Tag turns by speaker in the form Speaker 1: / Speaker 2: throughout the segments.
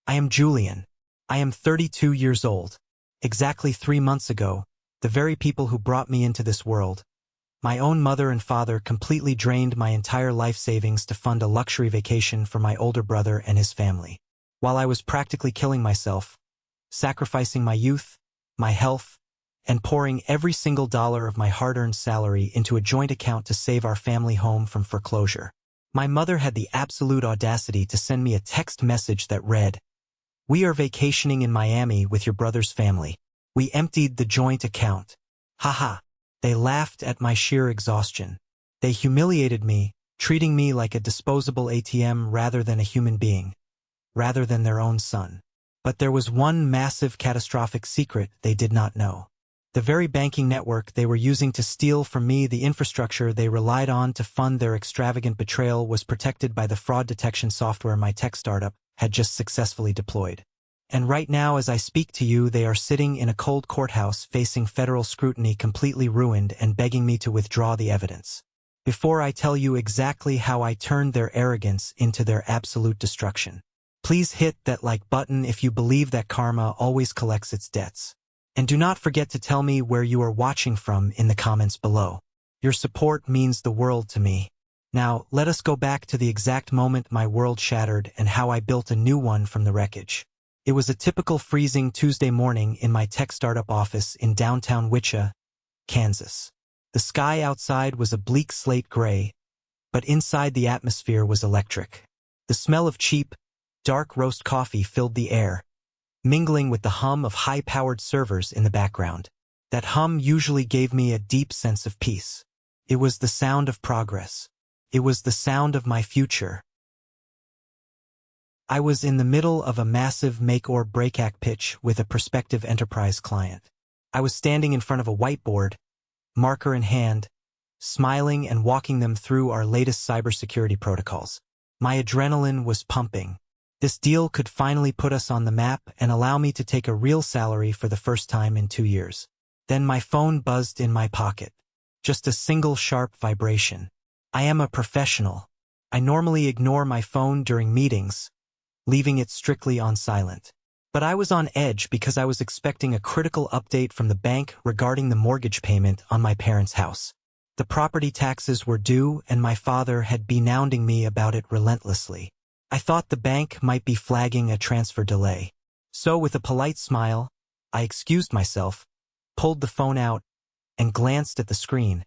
Speaker 1: I am Julian. I am 32 years old. Exactly 3 months ago, the very people who brought me into this world, my own mother and father, completely drained my entire life savings to fund a luxury vacation for my older brother and his family. While I was practically killing myself, sacrificing my youth, my health, and pouring every single dollar of my hard-earned salary into a joint account to save our family home from foreclosure. My mother had the absolute audacity to send me a text message that read, "We are vacationing in Miami with your brother's family. We emptied the joint account." Haha. They laughed at my sheer exhaustion. They humiliated me, treating me like a disposable ATM rather than a human being, rather than their own son. But there was one massive catastrophic secret they did not know. The very banking network they were using to steal from me the infrastructure they relied on to fund their extravagant betrayal was protected by the fraud detection software my tech startup had just successfully deployed. And right now, as I speak to you, they are sitting in a cold courthouse facing federal scrutiny, completely ruined and begging me to withdraw the evidence. Before I tell you exactly how I turned their arrogance into their absolute destruction, please hit that like button if you believe that karma always collects its debts. And do not forget to tell me where you are watching from in the comments below. Your support means the world to me. Now, let us go back to the exact moment my world shattered and how I built a new one from the wreckage. It was a typical freezing Tuesday morning in my tech startup office in downtown Wichita, Kansas. The sky outside was a bleak slate gray, but inside the atmosphere was electric. The smell of cheap, dark roast coffee filled the air, mingling with the hum of high-powered servers in the background. That hum usually gave me a deep sense of peace. It was the sound of progress. It was the sound of my future. I was in the middle of a massive make-or-break pitch with a prospective enterprise client. I was standing in front of a whiteboard, marker in hand, smiling and walking them through our latest cybersecurity protocols. My adrenaline was pumping. This deal could finally put us on the map and allow me to take a real salary for the first time in 2 years. Then my phone buzzed in my pocket. Just a single sharp vibration. I am a professional. I normally ignore my phone during meetings, leaving it strictly on silent. But I was on edge because I was expecting a critical update from the bank regarding the mortgage payment on my parents' house. The property taxes were due and my father had been hounding me about it relentlessly. I thought the bank might be flagging a transfer delay. So with a polite smile, I excused myself, pulled the phone out, and glanced at the screen,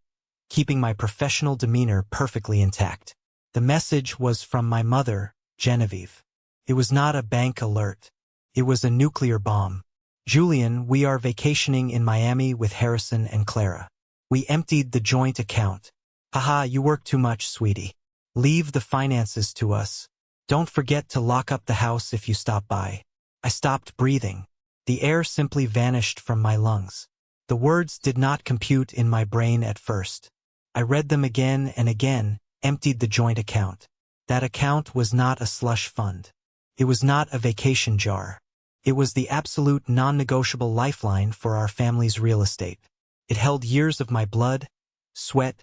Speaker 1: keeping my professional demeanor perfectly intact. The message was from my mother, Genevieve. It was not a bank alert. It was a nuclear bomb. "Julian, we are vacationing in Miami with Harrison and Clara. We emptied the joint account. Haha, you work too much, sweetie. Leave the finances to us. Don't forget to lock up the house if you stop by." I stopped breathing. The air simply vanished from my lungs. The words did not compute in my brain at first. I read them again and again, emptied the joint account. That account was not a slush fund. It was not a vacation jar. It was the absolute non-negotiable lifeline for our family's real estate. It held years of my blood, sweat,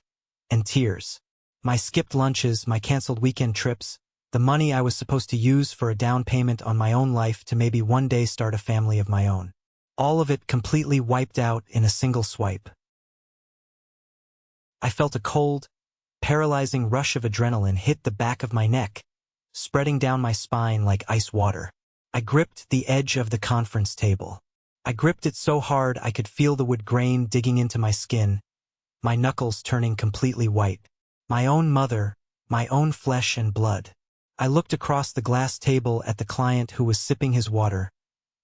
Speaker 1: and tears. My skipped lunches, my canceled weekend trips, the money I was supposed to use for a down payment on my own life to maybe one day start a family of my own. All of it completely wiped out in a single swipe. I felt a cold, paralyzing rush of adrenaline hit the back of my neck, spreading down my spine like ice water. I gripped the edge of the conference table. I gripped it so hard I could feel the wood grain digging into my skin, my knuckles turning completely white. My own mother, my own flesh and blood. I looked across the glass table at the client who was sipping his water,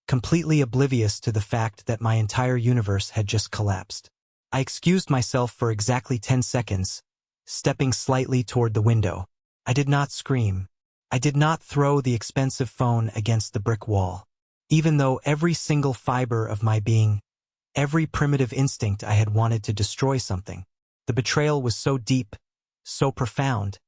Speaker 1: completely oblivious to the fact that my entire universe had just collapsed. I excused myself for exactly 10 seconds, stepping slightly toward the window. I did not scream. I did not throw the expensive phone against the brick wall. Even though every single fiber of my being, every primitive instinct I had wanted to destroy something. The betrayal was so deep, so profound.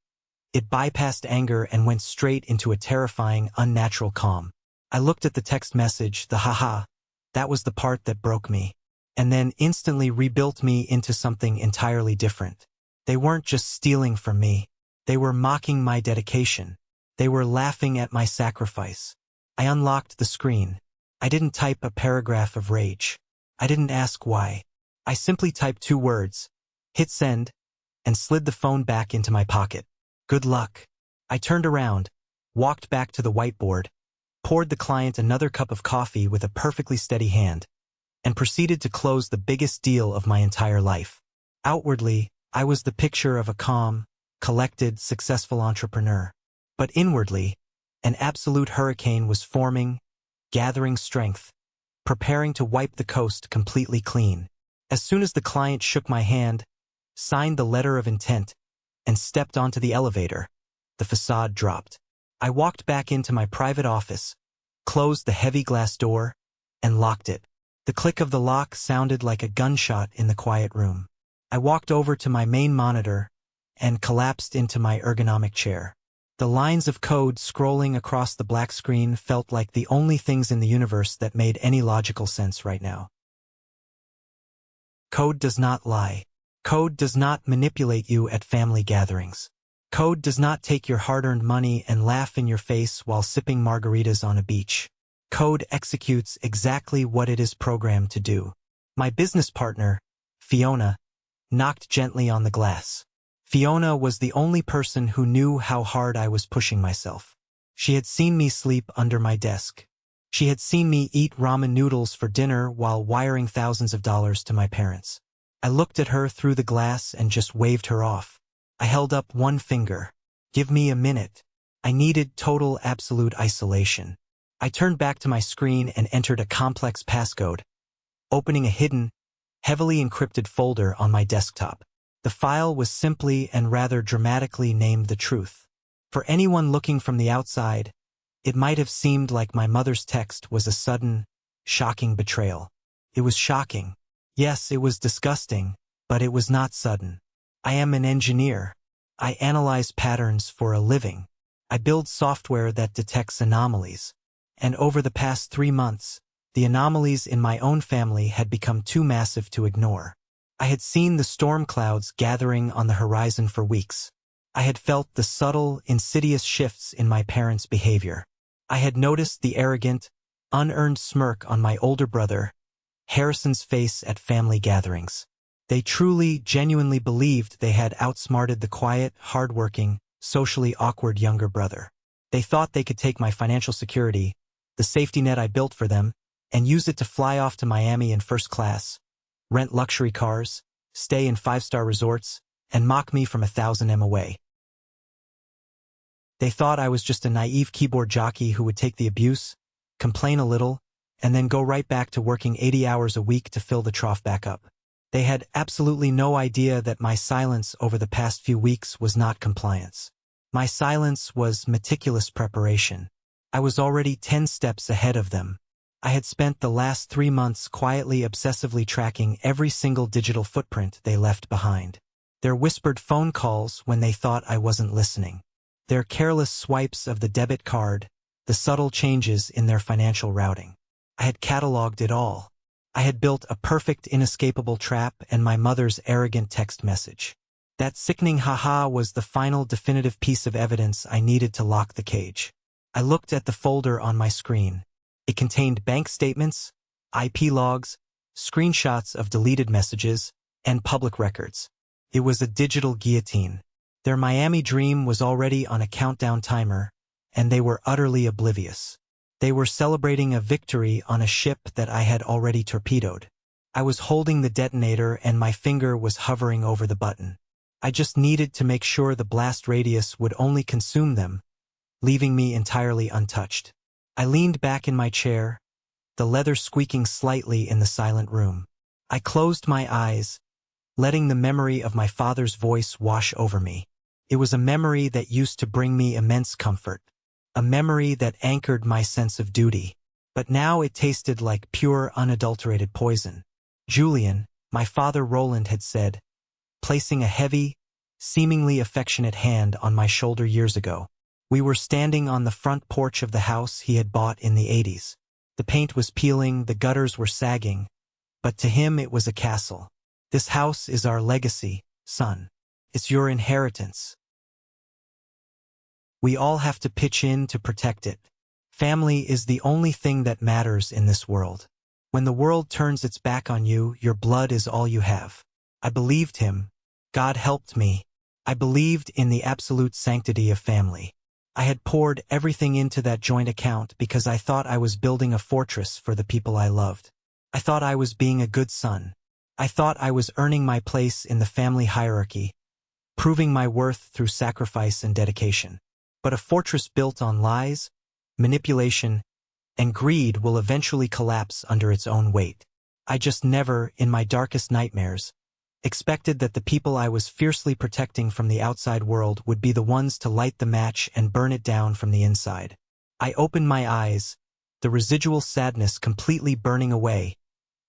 Speaker 1: It bypassed anger and went straight into a terrifying, unnatural calm. I looked at the text message, the haha. That was the part that broke me. And then instantly rebuilt me into something entirely different. They weren't just stealing from me. They were mocking my dedication. They were laughing at my sacrifice. I unlocked the screen. I didn't type a paragraph of rage. I didn't ask why. I simply typed 2 words, hit send, and slid the phone back into my pocket. Good luck. I turned around, walked back to the whiteboard, poured the client another cup of coffee with a perfectly steady hand, and proceeded to close the biggest deal of my entire life. Outwardly, I was the picture of a calm, collected, successful entrepreneur. But inwardly, an absolute hurricane was forming, gathering strength, preparing to wipe the coast completely clean. As soon as the client shook my hand, signed the letter of intent, and stepped onto the elevator, the facade dropped. I walked back into my private office, closed the heavy glass door, and locked it. The click of the lock sounded like a gunshot in the quiet room. I walked over to my main monitor and collapsed into my ergonomic chair. The lines of code scrolling across the black screen felt like the only things in the universe that made any logical sense right now. Code does not lie. Code does not manipulate you at family gatherings. Code does not take your hard-earned money and laugh in your face while sipping margaritas on a beach. Code executes exactly what it is programmed to do. My business partner, Fiona, knocked gently on the glass. Fiona was the only person who knew how hard I was pushing myself. She had seen me sleep under my desk. She had seen me eat ramen noodles for dinner while wiring thousands of dollars to my parents. I looked at her through the glass and just waved her off. I held up one finger. Give me a minute. I needed total absolute isolation. I turned back to my screen and entered a complex passcode, opening a hidden, heavily encrypted folder on my desktop. The file was simply and rather dramatically named The Truth. For anyone looking from the outside, it might have seemed like my mother's text was a sudden, shocking betrayal. It was shocking. Yes, it was disgusting, but it was not sudden. I am an engineer. I analyze patterns for a living. I build software that detects anomalies. And over the past 3 months, the anomalies in my own family had become too massive to ignore. I had seen the storm clouds gathering on the horizon for weeks. I had felt the subtle, insidious shifts in my parents' behavior. I had noticed the arrogant, unearned smirk on my older brother, Harrison's face at family gatherings. They truly, genuinely believed they had outsmarted the quiet, hardworking, socially awkward younger brother. They thought they could take my financial security, the safety net I built for them, and use it to fly off to Miami in first class, rent luxury cars, stay in 5-star resorts, and mock me from 1,000 m away. They thought I was just a naive keyboard jockey who would take the abuse, complain a little, and then go right back to working 80 hours a week to fill the trough back up. They had absolutely no idea that my silence over the past few weeks was not compliance. My silence was meticulous preparation. I was already 10 steps ahead of them. I had spent the last 3 months quietly obsessively tracking every single digital footprint they left behind. Their whispered phone calls when they thought I wasn't listening. Their careless swipes of the debit card, the subtle changes in their financial routing. I had cataloged it all. I had built a perfect inescapable trap and my mother's arrogant text message. That sickening haha was the final definitive piece of evidence I needed to lock the cage. I looked at the folder on my screen. It contained bank statements, IP logs, screenshots of deleted messages, and public records. It was a digital guillotine. Their Miami dream was already on a countdown timer, and they were utterly oblivious. They were celebrating a victory on a ship that I had already torpedoed. I was holding the detonator and my finger was hovering over the button. I just needed to make sure the blast radius would only consume them, leaving me entirely untouched. I leaned back in my chair, the leather squeaking slightly in the silent room. I closed my eyes, letting the memory of my father's voice wash over me. It was a memory that used to bring me immense comfort, a memory that anchored my sense of duty. But now it tasted like pure, unadulterated poison. Julian, my father Roland had said, placing a heavy, seemingly affectionate hand on my shoulder years ago. We were standing on the front porch of the house he had bought in the 80s. The paint was peeling, the gutters were sagging, but to him it was a castle. This house is our legacy, son. It's your inheritance. We all have to pitch in to protect it. Family is the only thing that matters in this world. When the world turns its back on you, your blood is all you have. I believed him. God helped me. I believed in the absolute sanctity of family. I had poured everything into that joint account because I thought I was building a fortress for the people I loved. I thought I was being a good son. I thought I was earning my place in the family hierarchy, proving my worth through sacrifice and dedication. But a fortress built on lies, manipulation, and greed will eventually collapse under its own weight. I just never, in my darkest nightmares, expected that the people I was fiercely protecting from the outside world would be the ones to light the match and burn it down from the inside. I opened my eyes, the residual sadness completely burning away,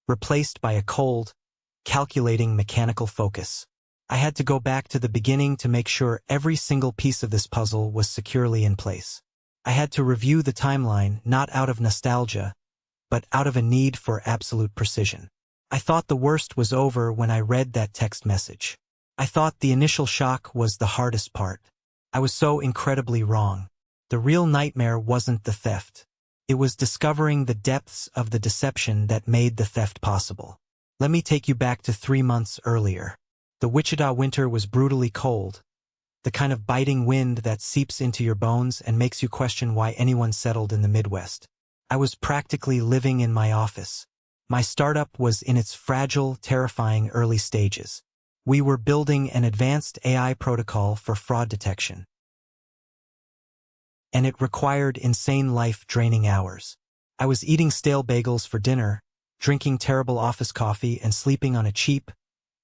Speaker 1: replaced by a cold, calculating mechanical focus. I had to go back to the beginning to make sure every single piece of this puzzle was securely in place. I had to review the timeline not out of nostalgia, but out of a need for absolute precision. I thought the worst was over when I read that text message. I thought the initial shock was the hardest part. I was so incredibly wrong. The real nightmare wasn't the theft. It was discovering the depths of the deception that made the theft possible. Let me take you back to 3 months earlier. The Wichita winter was brutally cold, the kind of biting wind that seeps into your bones and makes you question why anyone settled in the Midwest. I was practically living in my office. My startup was in its fragile, terrifying early stages. We were building an advanced AI protocol for fraud detection, and it required insane life-draining hours. I was eating stale bagels for dinner, drinking terrible office coffee, and sleeping on a cheap,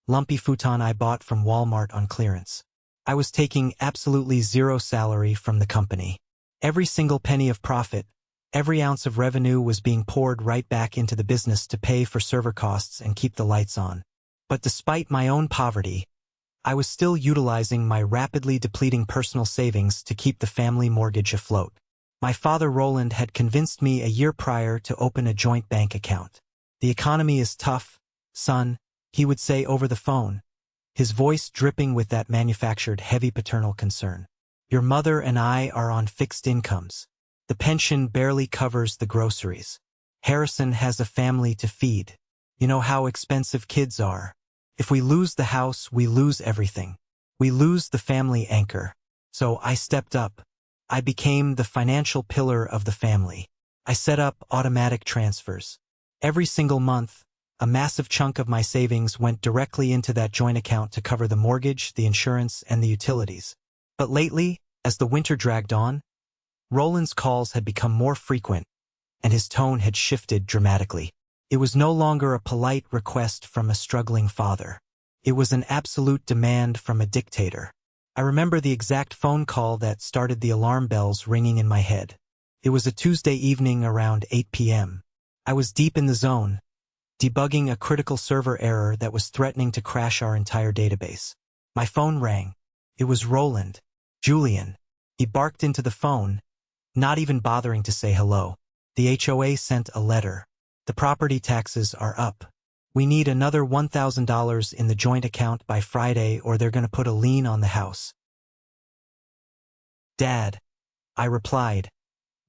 Speaker 1: lumpy futon I bought from Walmart on clearance. I was taking absolutely zero salary from the company. Every single penny of profit, every ounce of revenue was being poured right back into the business to pay for server costs and keep the lights on. But despite my own poverty, I was still utilizing my rapidly depleting personal savings to keep the family mortgage afloat. My father Roland had convinced me a year prior to open a joint bank account. "The economy is tough, son," he would say over the phone, his voice dripping with that manufactured heavy paternal concern. "Your mother and I are on fixed incomes. The pension barely covers the groceries. Harrison has a family to feed. You know how expensive kids are. If we lose the house, we lose everything. We lose the family anchor." So I stepped up. I became the financial pillar of the family. I set up automatic transfers. Every single month, a massive chunk of my savings went directly into that joint account to cover the mortgage, the insurance, and the utilities. But lately, as the winter dragged on, Roland's calls had become more frequent, and his tone had shifted dramatically. It was no longer a polite request from a struggling father. It was an absolute demand from a dictator. I remember the exact phone call that started the alarm bells ringing in my head. It was a Tuesday evening around 8 p.m. I was deep in the zone, debugging a critical server error that was threatening to crash our entire database. My phone rang. It was Roland. "Julian." He barked into the phone, not even bothering to say hello. "The HOA sent a letter. The property taxes are up. We need another $1,000 in the joint account by Friday or they're going to put a lien on the house." "Dad," I replied,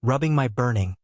Speaker 1: rubbing my burning,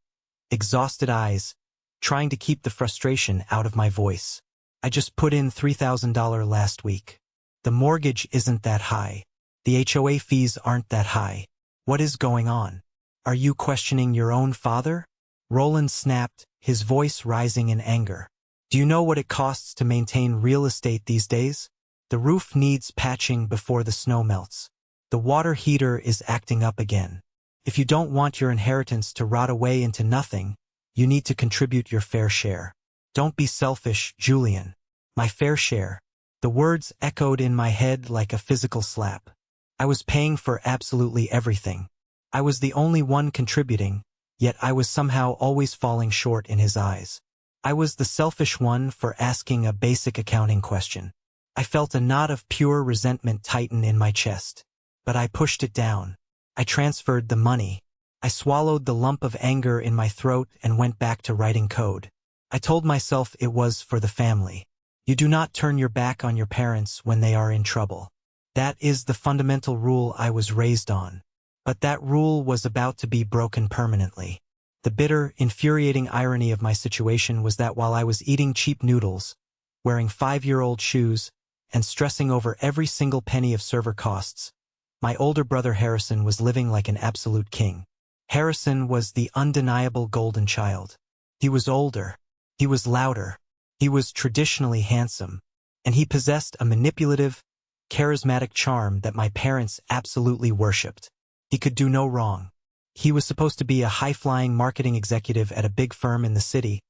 Speaker 1: exhausted eyes, trying to keep the frustration out of my voice. "I just put in $3,000 last week. The mortgage isn't that high. The HOA fees aren't that high. What is going on? Are you questioning your own father?" Roland snapped, his voice rising in anger. "Do you know what it costs to maintain real estate these days? The roof needs patching before the snow melts. The water heater is acting up again. If you don't want your inheritance to rot away into nothing, you need to contribute your fair share. Don't be selfish, Julian." My fair share. The words echoed in my head like a physical slap. I was paying for absolutely everything. I was the only one contributing, yet I was somehow always falling short in his eyes. I was the selfish one for asking a basic accounting question. I felt a knot of pure resentment tighten in my chest. But I pushed it down. I transferred the money. I swallowed the lump of anger in my throat and went back to writing code. I told myself it was for the family. You do not turn your back on your parents when they are in trouble. That is the fundamental rule I was raised on. But that rule was about to be broken permanently. The bitter, infuriating irony of my situation was that while I was eating cheap noodles, wearing 5-year-old shoes, and stressing over every single penny of server costs, my older brother Harrison was living like an absolute king. Harrison was the undeniable golden child. He was older. He was louder. He was traditionally handsome. And he possessed a manipulative, charismatic charm that my parents absolutely worshipped. He could do no wrong. He was supposed to be a high-flying marketing executive at a big firm in the city,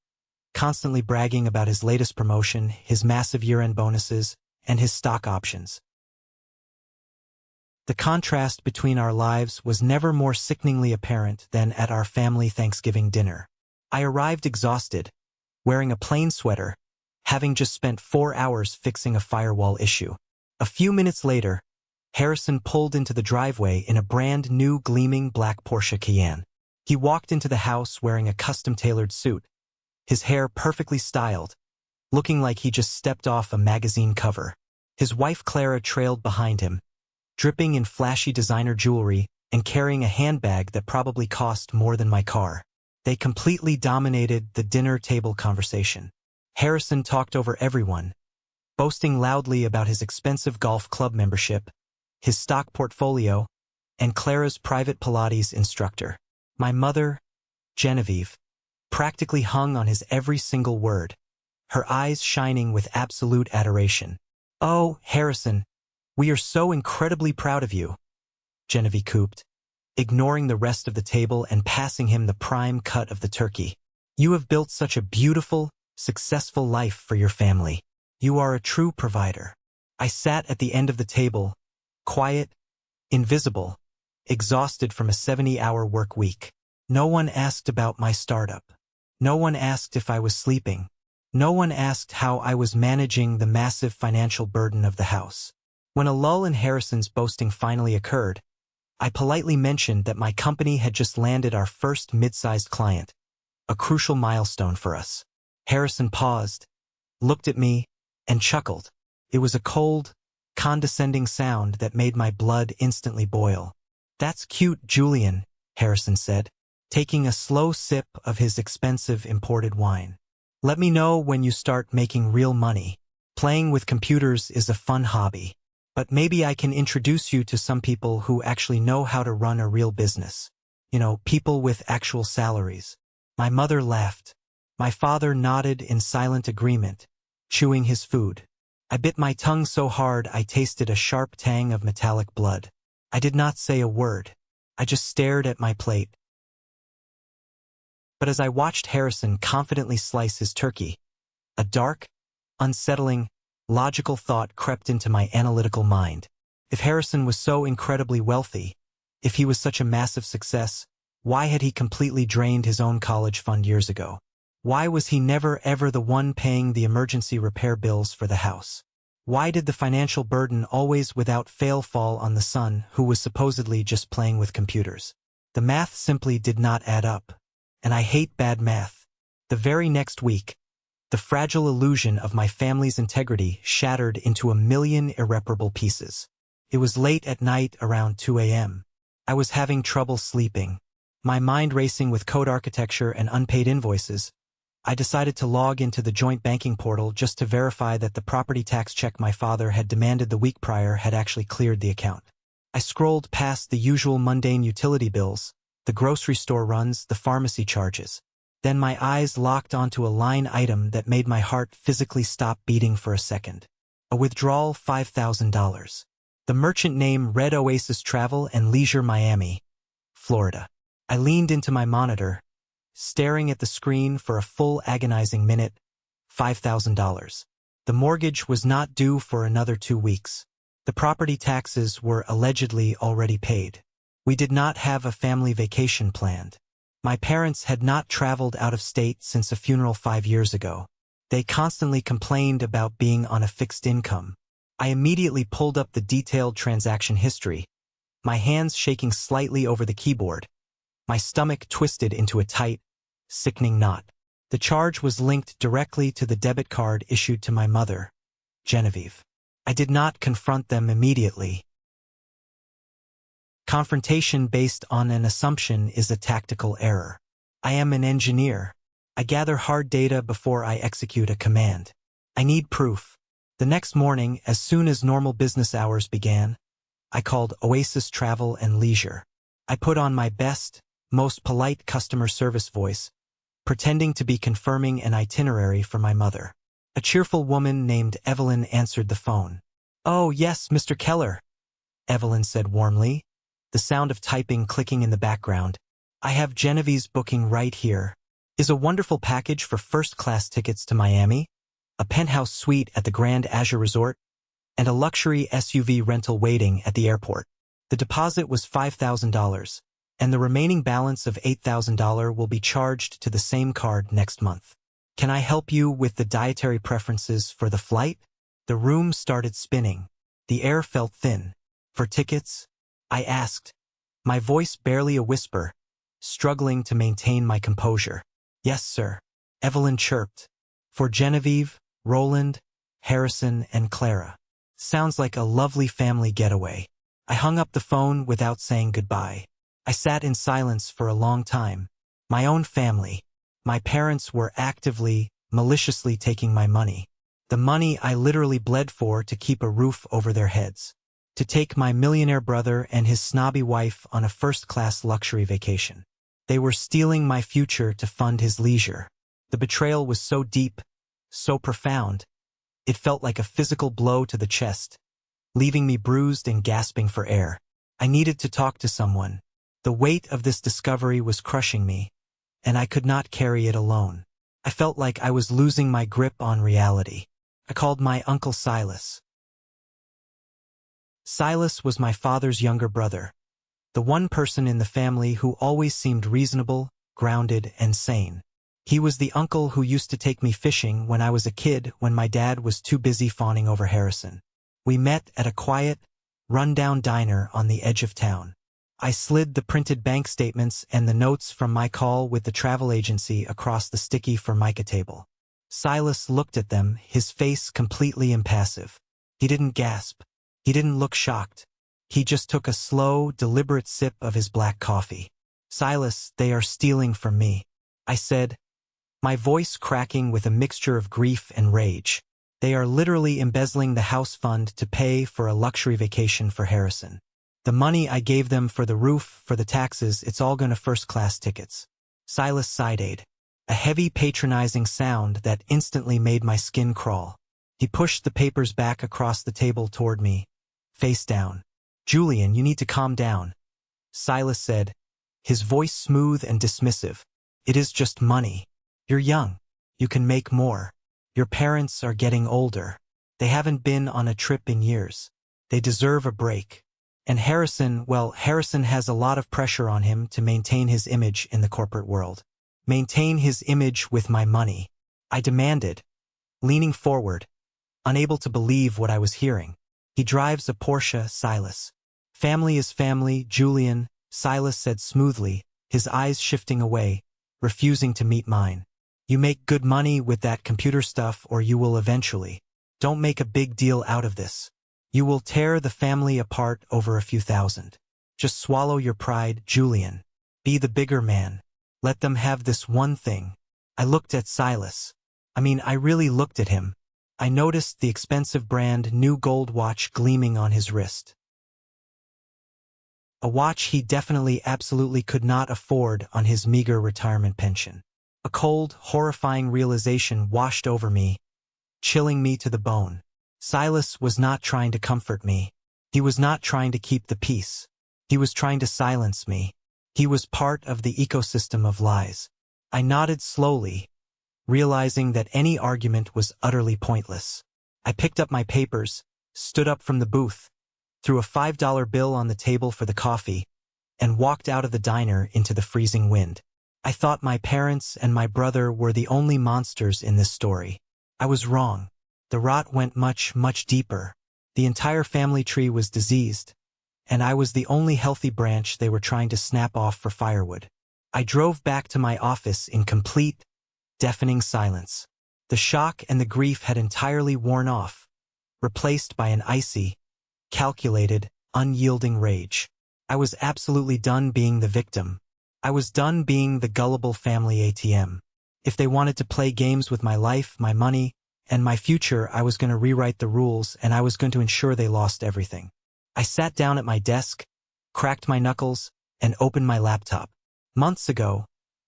Speaker 1: constantly bragging about his latest promotion, his massive year-end bonuses, and his stock options. The contrast between our lives was never more sickeningly apparent than at our family Thanksgiving dinner. I arrived exhausted, wearing a plain sweater, having just spent 4 hours fixing a firewall issue. A few minutes later, Harrison pulled into the driveway in a brand new gleaming black Porsche Cayenne. He walked into the house wearing a custom-tailored suit, his hair perfectly styled, looking like he just stepped off a magazine cover. His wife Clara trailed behind him, dripping in flashy designer jewelry and carrying a handbag that probably cost more than my car. They completely dominated the dinner table conversation. Harrison talked over everyone, boasting loudly about his expensive golf club membership, his stock portfolio, and Clara's private Pilates instructor. My mother, Genevieve, practically hung on his every single word, her eyes shining with absolute adoration. "Oh, Harrison, we are so incredibly proud of you," Genevieve cooped, ignoring the rest of the table and passing him the prime cut of the turkey. "You have built such a beautiful, successful life for your family. You are a true provider." I sat at the end of the table, quiet, invisible, exhausted from a 70-hour work week. No one asked about my startup. No one asked if I was sleeping. No one asked how I was managing the massive financial burden of the house. When a lull in Harrison's boasting finally occurred, I politely mentioned that my company had just landed our first mid-sized client, a crucial milestone for us. Harrison paused, looked at me, and chuckled. It was a cold, condescending sound that made my blood instantly boil. "That's cute, Julian," Harrison said, taking a slow sip of his expensive imported wine. "Let me know when you start making real money. Playing with computers is a fun hobby. But maybe I can introduce you to some people who actually know how to run a real business. People with actual salaries." My mother laughed. My father nodded in silent agreement, chewing his food. I bit my tongue so hard I tasted a sharp tang of metallic blood. I did not say a word. I just stared at my plate. But as I watched Harrison confidently slice his turkey, a dark, unsettling, logical thought crept into my analytical mind. If Harrison was so incredibly wealthy, if he was such a massive success, why had he completely drained his own college fund years ago? Why was he never ever the one paying the emergency repair bills for the house? Why did the financial burden always without fail fall on the son who was supposedly just playing with computers? The math simply did not add up. And I hate bad math. The very next week, the fragile illusion of my family's integrity shattered into a million irreparable pieces. It was late at night around 2 a.m. I was having trouble sleeping, my mind racing with code architecture and unpaid invoices. I decided to log into the joint banking portal just to verify that the property tax check my father had demanded the week prior had actually cleared the account. I scrolled past the usual mundane utility bills, the grocery store runs, the pharmacy charges. Then my eyes locked onto a line item that made my heart physically stop beating for a second. A withdrawal $5,000. The merchant name read Oasis Travel and Leisure Miami, Florida. I leaned into my monitor, staring at the screen for a full agonizing minute. $5,000. The mortgage was not due for another 2 weeks. The property taxes were allegedly already paid. We did not have a family vacation planned. My parents had not traveled out of state since a funeral 5 years ago. They constantly complained about being on a fixed income. I immediately pulled up the detailed transaction history, my hands shaking slightly over the keyboard, my stomach twisted into a tight, sickening knot. The charge was linked directly to the debit card issued to my mother, Genevieve. I did not confront them immediately. Confrontation based on an assumption is a tactical error. I am an engineer. I gather hard data before I execute a command. I need proof. The next morning, as soon as normal business hours began, I called Oasis Travel and Leisure. I put on my best, most polite customer service voice, pretending to be confirming an itinerary for my mother. A cheerful woman named Evelyn answered the phone. "Oh, yes, Mr. Keller," Evelyn said warmly, the sound of typing clicking in the background. "I have Genevieve's booking right here. Is a wonderful package for first-class tickets to Miami, a penthouse suite at the Grand Azure Resort, and a luxury SUV rental waiting at the airport. The deposit was $5,000, and the remaining balance of $8,000 will be charged to the same card next month. Can I help you with the dietary preferences for the flight?" The room started spinning. The air felt thin. "For tickets?" I asked, my voice barely a whisper, struggling to maintain my composure. "Yes, sir," Evelyn chirped. "For Genevieve, Roland, Harrison, and Clara. Sounds like a lovely family getaway." I hung up the phone without saying goodbye. I sat in silence for a long time. My own family. My parents were actively, maliciously taking my money. The money I literally bled for to keep a roof over their heads. To take my millionaire brother and his snobby wife on a first-class luxury vacation. They were stealing my future to fund his leisure. The betrayal was so deep, so profound. It felt like a physical blow to the chest, leaving me bruised and gasping for air. I needed to talk to someone. The weight of this discovery was crushing me, and I could not carry it alone. I felt like I was losing my grip on reality. I called my Uncle Silas. Silas was my father's younger brother, the one person in the family who always seemed reasonable, grounded, and sane. He was the uncle who used to take me fishing when I was a kid when my dad was too busy fawning over Harrison. We met at a quiet, run-down diner on the edge of town. I slid the printed bank statements and the notes from my call with the travel agency across the sticky Formica table. Silas looked at them, his face completely impassive. He didn't gasp. He didn't look shocked. He just took a slow, deliberate sip of his black coffee. "Silas, they are stealing from me," I said, my voice cracking with a mixture of grief and rage. "They are literally embezzling the house fund to pay for a luxury vacation for Harrison. The money I gave them for the roof, for the taxes, it's all gonna first-class tickets." Silas sighed, a heavy patronizing sound that instantly made my skin crawl. He pushed the papers back across the table toward me, face down. "Julian, you need to calm down," Silas said, his voice smooth and dismissive. "It is just money. You're young. You can make more. Your parents are getting older. They haven't been on a trip in years. They deserve a break. And Harrison, well, Harrison has a lot of pressure on him to maintain his image in the corporate world. Maintain his image with my money," I demanded, leaning forward, unable to believe what I was hearing. "He drives a Porsche, Silas." "Family is family, Julian," Silas said smoothly, his eyes shifting away, refusing to meet mine. "You make good money with that computer stuff or you will eventually. Don't make a big deal out of this. You will tear the family apart over a few thousand. Just swallow your pride, Julian. Be the bigger man. Let them have this one thing." I looked at Silas. I really looked at him. I noticed the expensive brand new gold watch gleaming on his wrist. A watch he definitely absolutely could not afford on his meager retirement pension. A cold, horrifying realization washed over me, chilling me to the bone. Silas was not trying to comfort me. He was not trying to keep the peace. He was trying to silence me. He was part of the ecosystem of lies. I nodded slowly, realizing that any argument was utterly pointless. I picked up my papers, stood up from the booth, threw a $5 bill on the table for the coffee, and walked out of the diner into the freezing wind. I thought my parents and my brother were the only monsters in this story. I was wrong. The rot went much, much deeper. The entire family tree was diseased, and I was the only healthy branch they were trying to snap off for firewood. I drove back to my office in complete, deafening silence. The shock and the grief had entirely worn off, replaced by an icy, calculated, unyielding rage. I was absolutely done being the victim. I was done being the gullible family ATM. If they wanted to play games with my life, my money, and my future, I was going to rewrite the rules and I was going to ensure they lost everything. I sat down at my desk, cracked my knuckles, and opened my laptop. Months ago,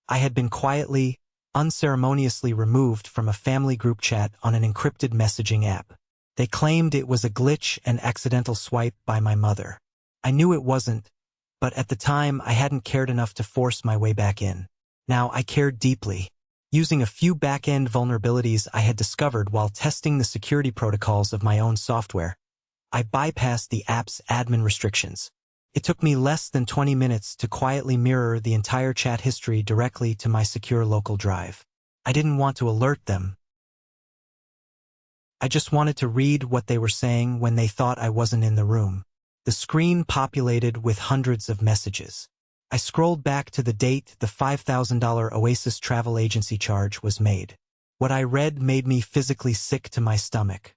Speaker 1: I had been quietly, unceremoniously removed from a family group chat on an encrypted messaging app. They claimed it was a glitch and accidental swipe by my mother. I knew it wasn't, but at the time I hadn't cared enough to force my way back in. Now I cared deeply. Using a few back-end vulnerabilities I had discovered while testing the security protocols of my own software, I bypassed the app's admin restrictions. It took me less than 20 minutes to quietly mirror the entire chat history directly to my secure local drive. I didn't want to alert them. I just wanted to read what they were saying when they thought I wasn't in the room. The screen populated with hundreds of messages. I scrolled back to the date the $5,000 Oasis travel agency charge was made. What I read made me physically sick to my stomach.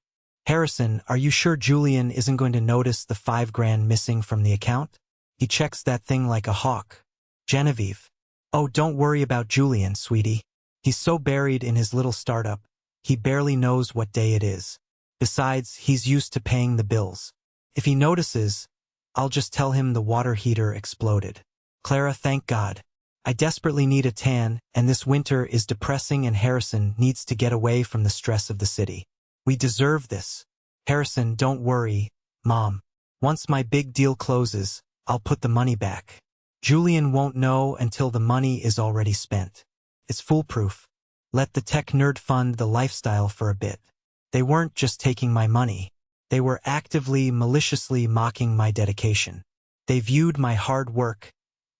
Speaker 1: Harrison, are you sure Julian isn't going to notice the $5,000 missing from the account? He checks that thing like a hawk. Genevieve. Oh, don't worry about Julian, sweetie. He's so buried in his little startup, he barely knows what day it is. Besides, he's used to paying the bills. If he notices, I'll just tell him the water heater exploded. Clara, thank God. I desperately need a tan, and this winter is depressing and Harrison needs to get away from the stress of the city. We deserve this. Harrison, don't worry, Mom. Once my big deal closes, I'll put the money back. Julian won't know until the money is already spent. It's foolproof. Let the tech nerd fund the lifestyle for a bit. They weren't just taking my money. They were actively, maliciously mocking my dedication. They viewed my hard work,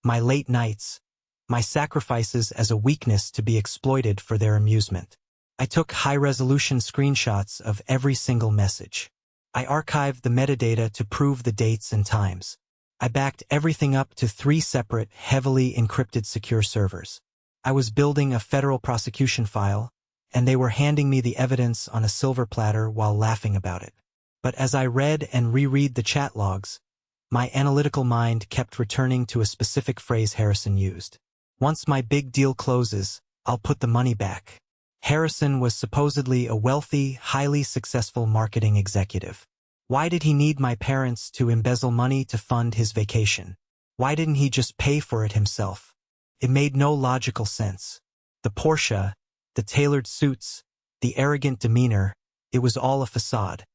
Speaker 1: my late nights, my sacrifices as a weakness to be exploited for their amusement. I took high-resolution screenshots of every single message. I archived the metadata to prove the dates and times. I backed everything up to 3 separate, heavily encrypted secure servers. I was building a federal prosecution file, and they were handing me the evidence on a silver platter while laughing about it. But as I read and reread the chat logs, my analytical mind kept returning to a specific phrase Harrison used. Once my big deal closes, I'll put the money back. Harrison was supposedly a wealthy, highly successful marketing executive. Why did he need my parents to embezzle money to fund his vacation? Why didn't he just pay for it himself? It made no logical sense. The Porsche, the tailored suits, the arrogant demeanor, it was all a facade.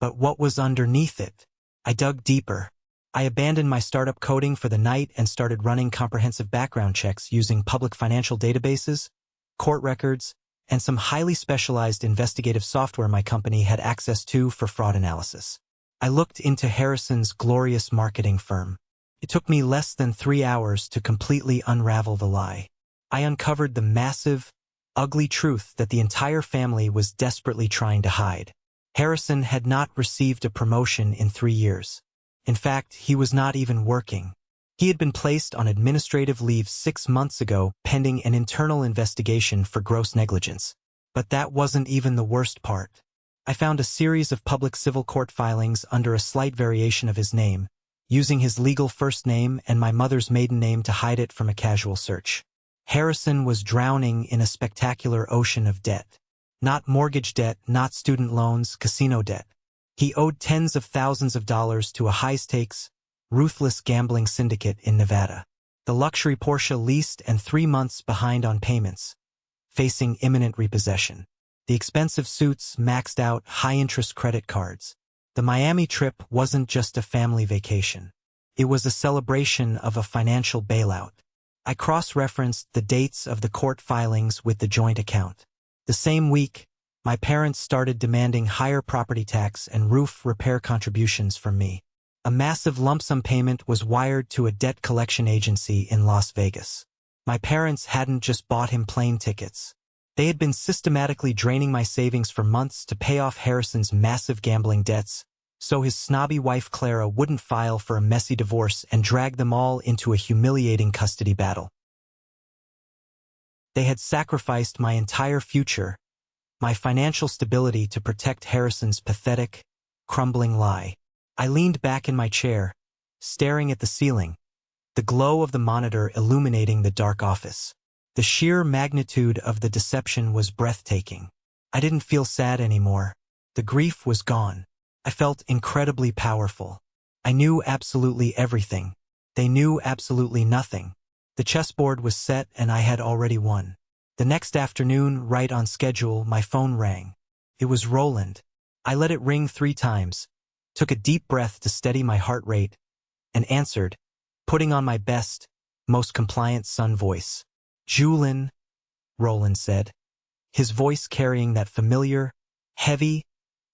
Speaker 1: But what was underneath it? I dug deeper. I abandoned my startup coding for the night and started running comprehensive background checks using public financial databases, court records, and some highly specialized investigative software my company had access to for fraud analysis. I looked into Harrison's glorious marketing firm. It took me less than 3 hours to completely unravel the lie. I uncovered the massive, ugly truth that the entire family was desperately trying to hide. Harrison had not received a promotion in 3 years. In fact, he was not even working. He had been placed on administrative leave 6 months ago pending an internal investigation for gross negligence. But that wasn't even the worst part. I found a series of public civil court filings under a slight variation of his name, using his legal first name and my mother's maiden name to hide it from a casual search. Harrison was drowning in a spectacular ocean of debt. Not mortgage debt, not student loans, casino debt. He owed tens of thousands of dollars to a high-stakes, ruthless gambling syndicate in Nevada. The luxury Porsche leased and 3 months behind on payments, facing imminent repossession. The expensive suits, maxed out, high-interest credit cards. The Miami trip wasn't just a family vacation. It was a celebration of a financial bailout. I cross-referenced the dates of the court filings with the joint account. The same week, my parents started demanding higher property tax and roof repair contributions from me. A massive lump sum payment was wired to a debt collection agency in Las Vegas. My parents hadn't just bought him plane tickets. They had been systematically draining my savings for months to pay off Harrison's massive gambling debts, so his snobby wife Clara wouldn't file for a messy divorce and drag them all into a humiliating custody battle. They had sacrificed my entire future, my financial stability to protect Harrison's pathetic, crumbling lie. I leaned back in my chair, staring at the ceiling, the glow of the monitor illuminating the dark office. The sheer magnitude of the deception was breathtaking. I didn't feel sad anymore. The grief was gone. I felt incredibly powerful. I knew absolutely everything. They knew absolutely nothing. The chessboard was set and I had already won. The next afternoon, right on schedule, my phone rang. It was Roland. I let it ring 3 times, took a deep breath to steady my heart rate, and answered, putting on my best, most compliant son voice. "Julien," Roland said, his voice carrying that familiar, heavy,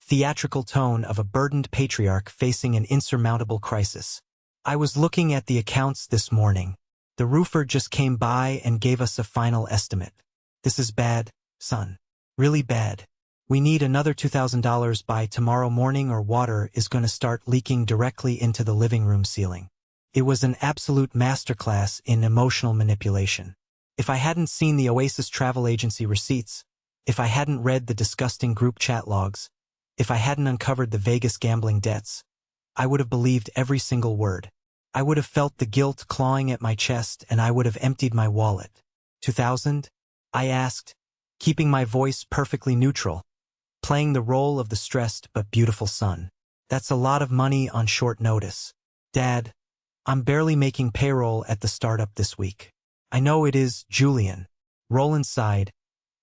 Speaker 1: theatrical tone of a burdened patriarch facing an insurmountable crisis. "I was looking at the accounts this morning. The roofer just came by and gave us a final estimate. This is bad, son. Really bad. We need another $2,000 by tomorrow morning or water is going to start leaking directly into the living room ceiling." It was an absolute masterclass in emotional manipulation. If I hadn't seen the Oasis travel agency receipts, if I hadn't read the disgusting group chat logs, if I hadn't uncovered the Vegas gambling debts, I would have believed every single word. I would have felt the guilt clawing at my chest and I would have emptied my wallet. 2,000? I asked, keeping my voice perfectly neutral, playing the role of the stressed but beautiful son. That's a lot of money on short notice. Dad, I'm barely making payroll at the startup this week. I know it is, Julien. Roland sighed,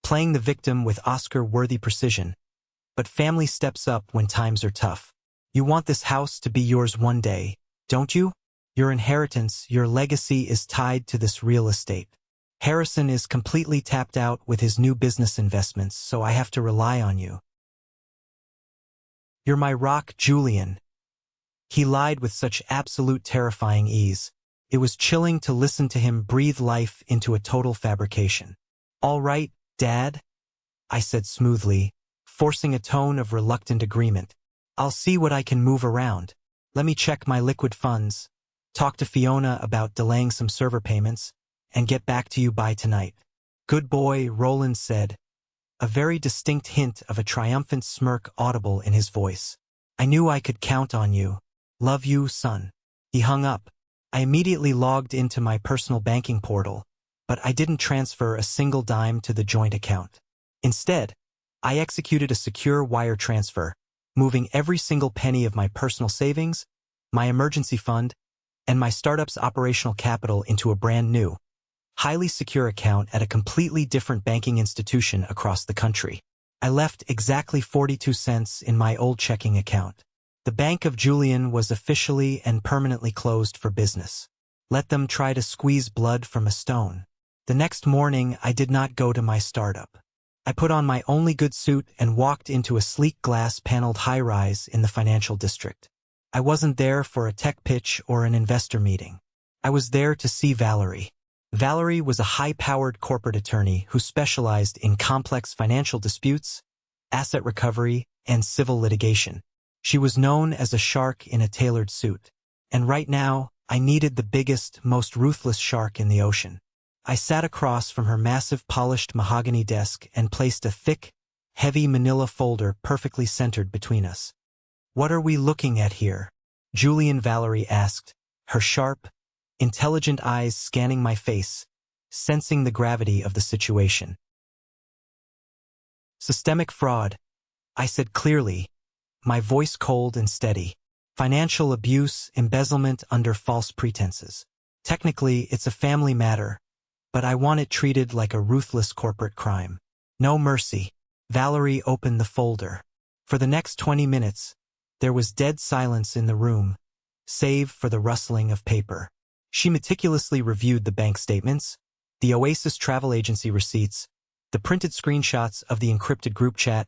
Speaker 1: playing the victim with Oscar-worthy precision. But family steps up when times are tough. You want this house to be yours one day, don't you? Your inheritance, your legacy is tied to this real estate. Harrison is completely tapped out with his new business investments, so I have to rely on you. You're my rock, Julien. He lied with such absolute terrifying ease. It was chilling to listen to him breathe life into a total fabrication. All right, Dad, I said smoothly, forcing a tone of reluctant agreement. I'll see what I can move around. Let me check my liquid funds, talk to Fiona about delaying some server payments, and get back to you by tonight. Good boy, Roland said, a very distinct hint of a triumphant smirk audible in his voice. I knew I could count on you. Love you, son. He hung up. I immediately logged into my personal banking portal, but I didn't transfer a single dime to the joint account. Instead, I executed a secure wire transfer, moving every single penny of my personal savings, my emergency fund, and my startup's operational capital into a brand new, highly secure account at a completely different banking institution across the country. I left exactly 42 cents in my old checking account. The Bank of Julien was officially and permanently closed for business. Let them try to squeeze blood from a stone. The next morning, I did not go to my startup. I put on my only good suit and walked into a sleek glass-paneled high-rise in the financial district. I wasn't there for a tech pitch or an investor meeting. I was there to see Valerie. Valerie was a high-powered corporate attorney who specialized in complex financial disputes, asset recovery, and civil litigation. She was known as a shark in a tailored suit. And right now, I needed the biggest, most ruthless shark in the ocean. I sat across from her massive polished mahogany desk and placed a thick, heavy manila folder perfectly centered between us. What are we looking at here? Julien, Valerie asked, her sharp, intelligent eyes scanning my face, sensing the gravity of the situation. Systemic fraud, I said clearly, my voice cold and steady. Financial abuse, embezzlement under false pretenses. Technically, it's a family matter, but I want it treated like a ruthless corporate crime. No mercy. Valerie opened the folder. For the next 20 minutes, there was dead silence in the room, save for the rustling of paper. She meticulously reviewed the bank statements, the Oasis travel agency receipts, the printed screenshots of the encrypted group chat,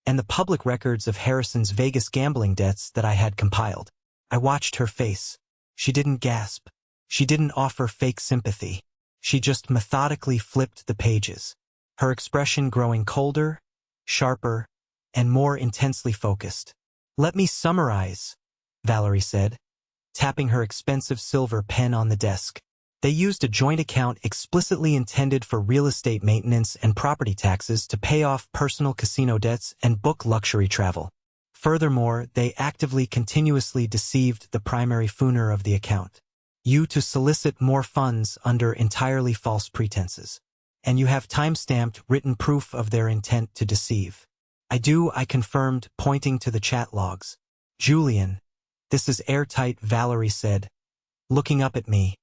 Speaker 1: and the public records of Harrison's Vegas gambling debts that I had compiled. I watched her face. She didn't gasp. She didn't offer fake sympathy. She just methodically flipped the pages, her expression growing colder, sharper, and more intensely focused. Let me summarize, Valerie said, tapping her expensive silver pen on the desk. They used a joint account explicitly intended for real estate maintenance and property taxes to pay off personal casino debts and book luxury travel. Furthermore, they actively continuously deceived the primary fooner of the account. you to solicit more funds under entirely false pretenses. And you have time-stamped written proof of their intent to deceive. I confirmed, pointing to the chat logs. Julian, this is airtight, Valerie said, looking up at me,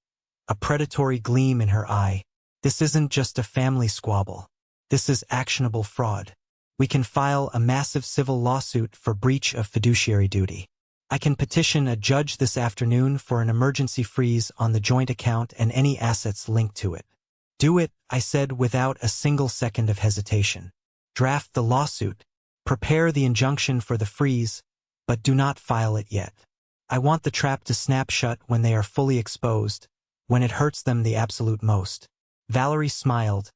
Speaker 1: a predatory gleam in her eye. This isn't just a family squabble. This is actionable fraud. We can file a massive civil lawsuit for breach of fiduciary duty. I can petition a judge this afternoon for an emergency freeze on the joint account and any assets linked to it. Do it, I said without a single second of hesitation. Draft the lawsuit. Prepare the injunction for the freeze, but do not file it yet. I want the trap to snap shut when they are fully exposed, when it hurts them the absolute most. Valerie smiled,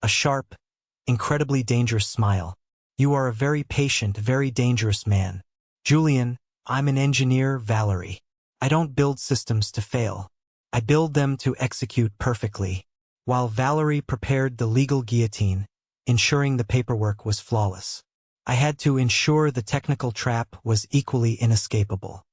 Speaker 1: a sharp, incredibly dangerous smile. You are a very patient, very dangerous man. Julian, I'm an engineer, Valerie. I don't build systems to fail. I build them to execute perfectly. While Valerie prepared the legal guillotine, ensuring the paperwork was flawless, I had to ensure the technical trap was equally inescapable.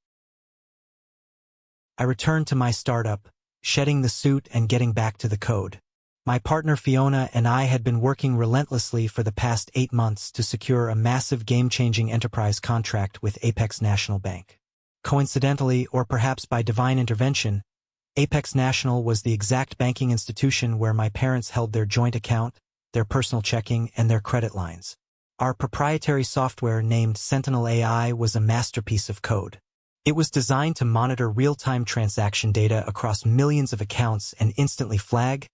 Speaker 1: I returned to my startup, shedding the suit and getting back to the code. My partner Fiona and I had been working relentlessly for the past 8 months to secure a massive game-changing enterprise contract with Apex National Bank. Coincidentally, or perhaps by divine intervention, Apex National was the exact banking institution where my parents held their joint account, their personal checking, and their credit lines. Our proprietary software named Sentinel AI was a masterpiece of code. It was designed to monitor real-time transaction data across millions of accounts and instantly flag,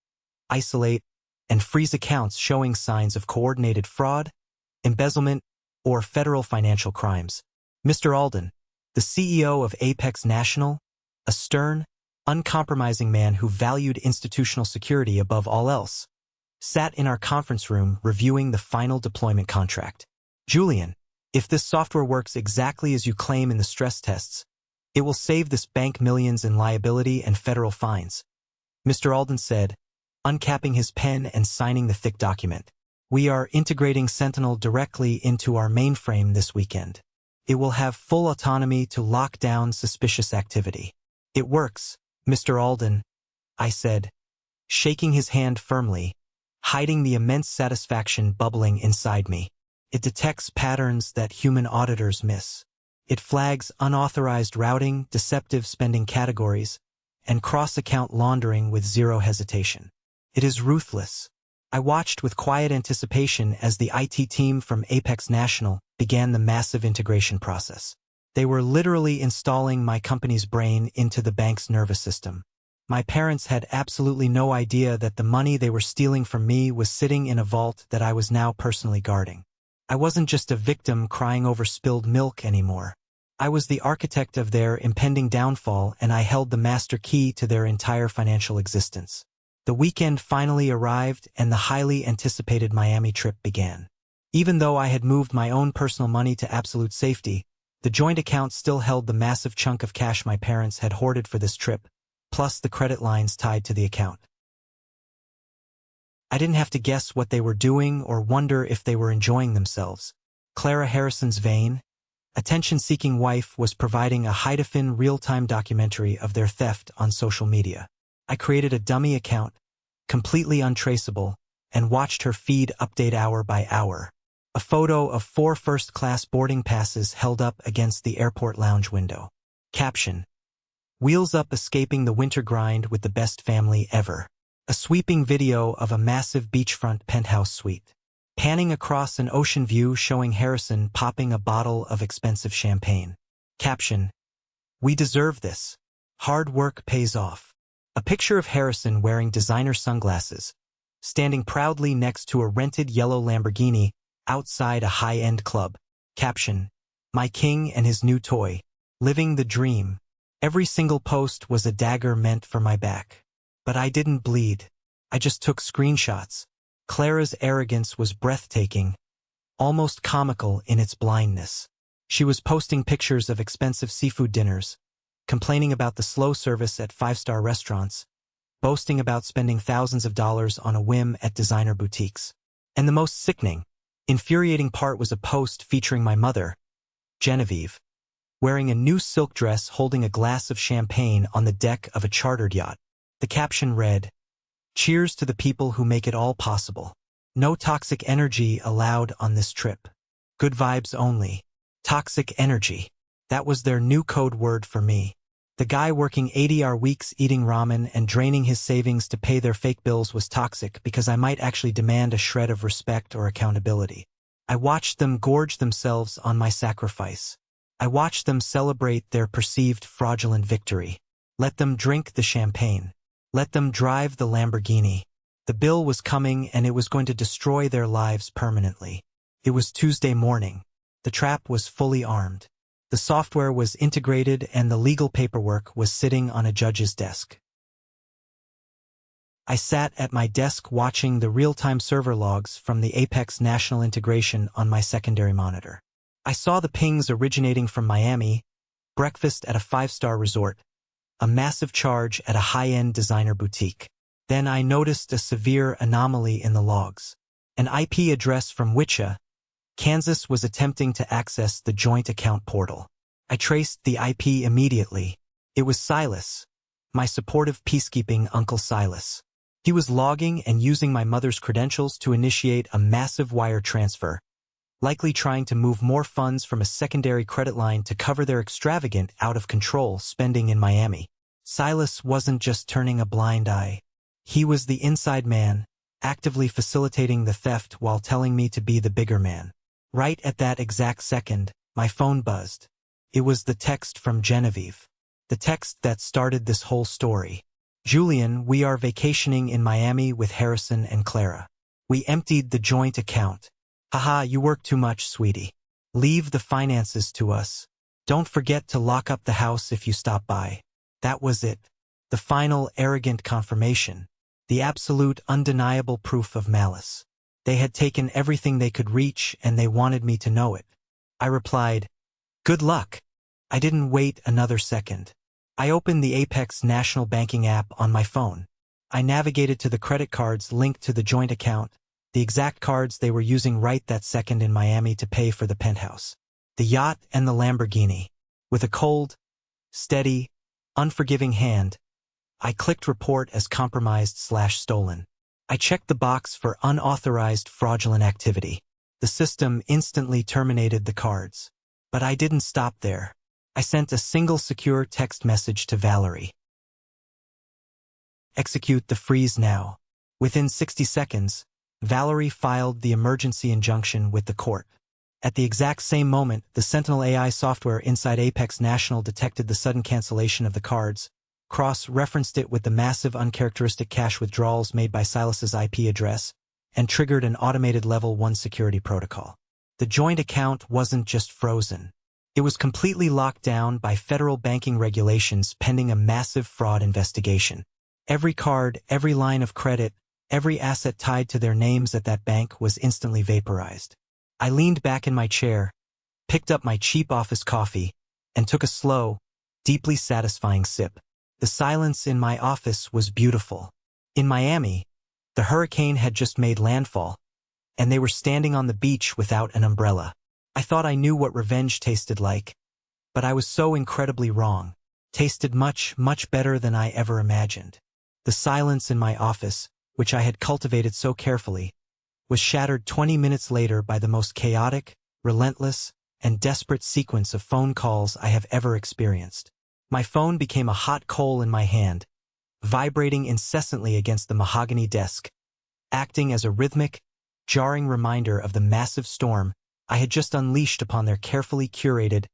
Speaker 1: isolate, and freeze accounts showing signs of coordinated fraud, embezzlement, or federal financial crimes. Mr. Alden, the CEO of Apex National, a stern, uncompromising man who valued institutional security above all else, sat in our conference room reviewing the final deployment contract. Julian, if this software works exactly as you claim in the stress tests, it will save this bank millions in liability and federal fines. Mr. Alden said, uncapping his pen and signing the thick document. We are integrating Sentinel directly into our mainframe this weekend. It will have full autonomy to lock down suspicious activity. It works, Mr. Alden, I said, shaking his hand firmly, hiding the immense satisfaction bubbling inside me. It detects patterns that human auditors miss. It flags unauthorized routing, deceptive spending categories, and cross-account laundering with zero hesitation. It is ruthless. I watched with quiet anticipation as the IT team from Apex National began the massive integration process. They were literally installing my company's brain into the bank's nervous system. My parents had absolutely no idea that the money they were stealing from me was sitting in a vault that I was now personally guarding. I wasn't just a victim crying over spilled milk anymore. I was the architect of their impending downfall, and I held the master key to their entire financial existence. The weekend finally arrived and the highly anticipated Miami trip began. Even though I had moved my own personal money to absolute safety, the joint account still held the massive chunk of cash my parents had hoarded for this trip, plus the credit lines tied to the account. I didn't have to guess what they were doing or wonder if they were enjoying themselves. Clara Harrison's vain, attention-seeking wife was providing a high-definition real-time documentary of their theft on social media. I created a dummy account, completely untraceable, and watched her feed update hour by hour. A photo of 4 first-class boarding passes held up against the airport lounge window. Caption: Wheels up escaping the winter grind with the best family ever. A sweeping video of a massive beachfront penthouse suite. Panning across an ocean view showing Harrison popping a bottle of expensive champagne. Caption: We deserve this. Hard work pays off. A picture of Harrison wearing designer sunglasses, standing proudly next to a rented yellow Lamborghini outside a high-end club. Caption: My king and his new toy. Living the dream. Every single post was a dagger meant for my back. But I didn't bleed. I just took screenshots. Clara's arrogance was breathtaking, almost comical in its blindness. She was posting pictures of expensive seafood dinners, complaining about the slow service at 5-star restaurants, boasting about spending thousands of dollars on a whim at designer boutiques. And the most sickening, infuriating part was a post featuring my mother, Genevieve, wearing a new silk dress holding a glass of champagne on the deck of a chartered yacht. The caption read, "Cheers to the people who make it all possible. No toxic energy allowed on this trip. Good vibes only." Toxic energy. That was their new code word for me. The guy working 80-hour weeks eating ramen and draining his savings to pay their fake bills was toxic because I might actually demand a shred of respect or accountability. I watched them gorge themselves on my sacrifice. I watched them celebrate their perceived fraudulent victory. Let them drink the champagne. Let them drive the Lamborghini. The bill was coming and it was going to destroy their lives permanently. It was Tuesday morning. The trap was fully armed. The software was integrated and the legal paperwork was sitting on a judge's desk. I sat at my desk watching the real-time server logs from the Apex National integration on my secondary monitor. I saw the pings originating from Miami, breakfast at a 5-star resort, a massive charge at a high-end designer boutique. Then I noticed a severe anomaly in the logs. An IP address from Wichita, Kansas was attempting to access the joint account portal. I traced the IP immediately. It was Silas, my supportive peacekeeping Uncle Silas. He was logging and using my mother's credentials to initiate a massive wire transfer, likely trying to move more funds from a secondary credit line to cover their extravagant, out-of-control spending in Miami. Silas wasn't just turning a blind eye. He was the inside man, actively facilitating the theft while telling me to be the bigger man. Right at that exact second, my phone buzzed. It was the text from Genevieve. The text that started this whole story. "Julian, we are vacationing in Miami with Harrison and Clara. We emptied the joint account. Haha, you work too much, sweetie. Leave the finances to us. Don't forget to lock up the house if you stop by." That was it. The final arrogant confirmation. The absolute undeniable proof of malice. They had taken everything they could reach and they wanted me to know it. I replied, "Good luck." I didn't wait another second. I opened the Apex National Banking app on my phone. I navigated to the credit cards linked to the joint account, the exact cards they were using right that second in Miami to pay for the penthouse, the yacht and the Lamborghini. With a cold, steady, unforgiving hand, I clicked report as compromised/stolen. I checked the box for unauthorized fraudulent activity. The system instantly terminated the cards. But I didn't stop there. I sent a single secure text message to Valerie. "Execute the freeze now." Within 60 seconds, Valerie filed the emergency injunction with the court. At the exact same moment, the Sentinel AI software inside Apex National detected the sudden cancellation of the cards, cross-referenced it with the massive uncharacteristic cash withdrawals made by Silas's IP address, and triggered an automated Level 1 security protocol. The joint account wasn't just frozen. It was completely locked down by federal banking regulations pending a massive fraud investigation. Every card, every line of credit, every asset tied to their names at that bank was instantly vaporized. I leaned back in my chair, picked up my cheap office coffee, and took a slow, deeply satisfying sip. The silence in my office was beautiful. In Miami, the hurricane had just made landfall, and they were standing on the beach without an umbrella. I thought I knew what revenge tasted like, but I was so incredibly wrong. Tasted much, much better than I ever imagined. The silence in my office, which I had cultivated so carefully, was shattered 20 minutes later by the most chaotic, relentless, and desperate sequence of phone calls I have ever experienced. My phone became a hot coal in my hand, vibrating incessantly against the mahogany desk, acting as a rhythmic, jarring reminder of the massive storm I had just unleashed upon their carefully curated,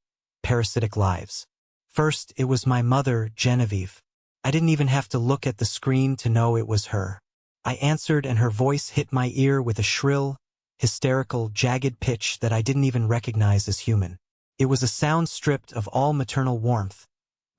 Speaker 1: parasitic lives. First, it was my mother, Genevieve. I didn't even have to look at the screen to know it was her. I answered and her voice hit my ear with a shrill, hysterical, jagged pitch that I didn't even recognize as human. It was a sound stripped of all maternal warmth,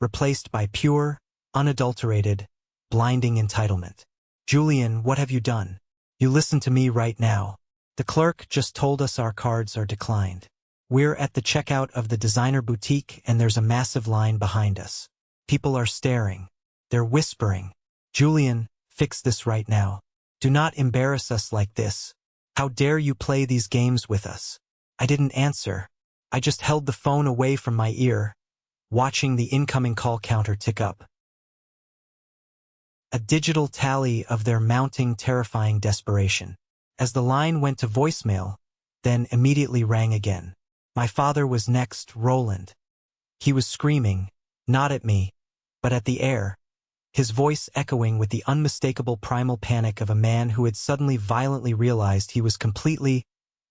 Speaker 1: replaced by pure, unadulterated, blinding entitlement. "Julian, what have you done? You listen to me right now. The clerk just told us our cards are declined. We're at the checkout of the designer boutique and there's a massive line behind us. People are staring. They're whispering. Julian, fix this right now. Do not embarrass us like this. How dare you play these games with us?" I didn't answer. I just held the phone away from my ear, watching the incoming call counter tick up. A digital tally of their mounting, terrifying desperation. As the line went to voicemail, then immediately rang again. My father was next, Roland. He was screaming, not at me, but at the air, his voice echoing with the unmistakable primal panic of a man who had suddenly violently realized he was completely,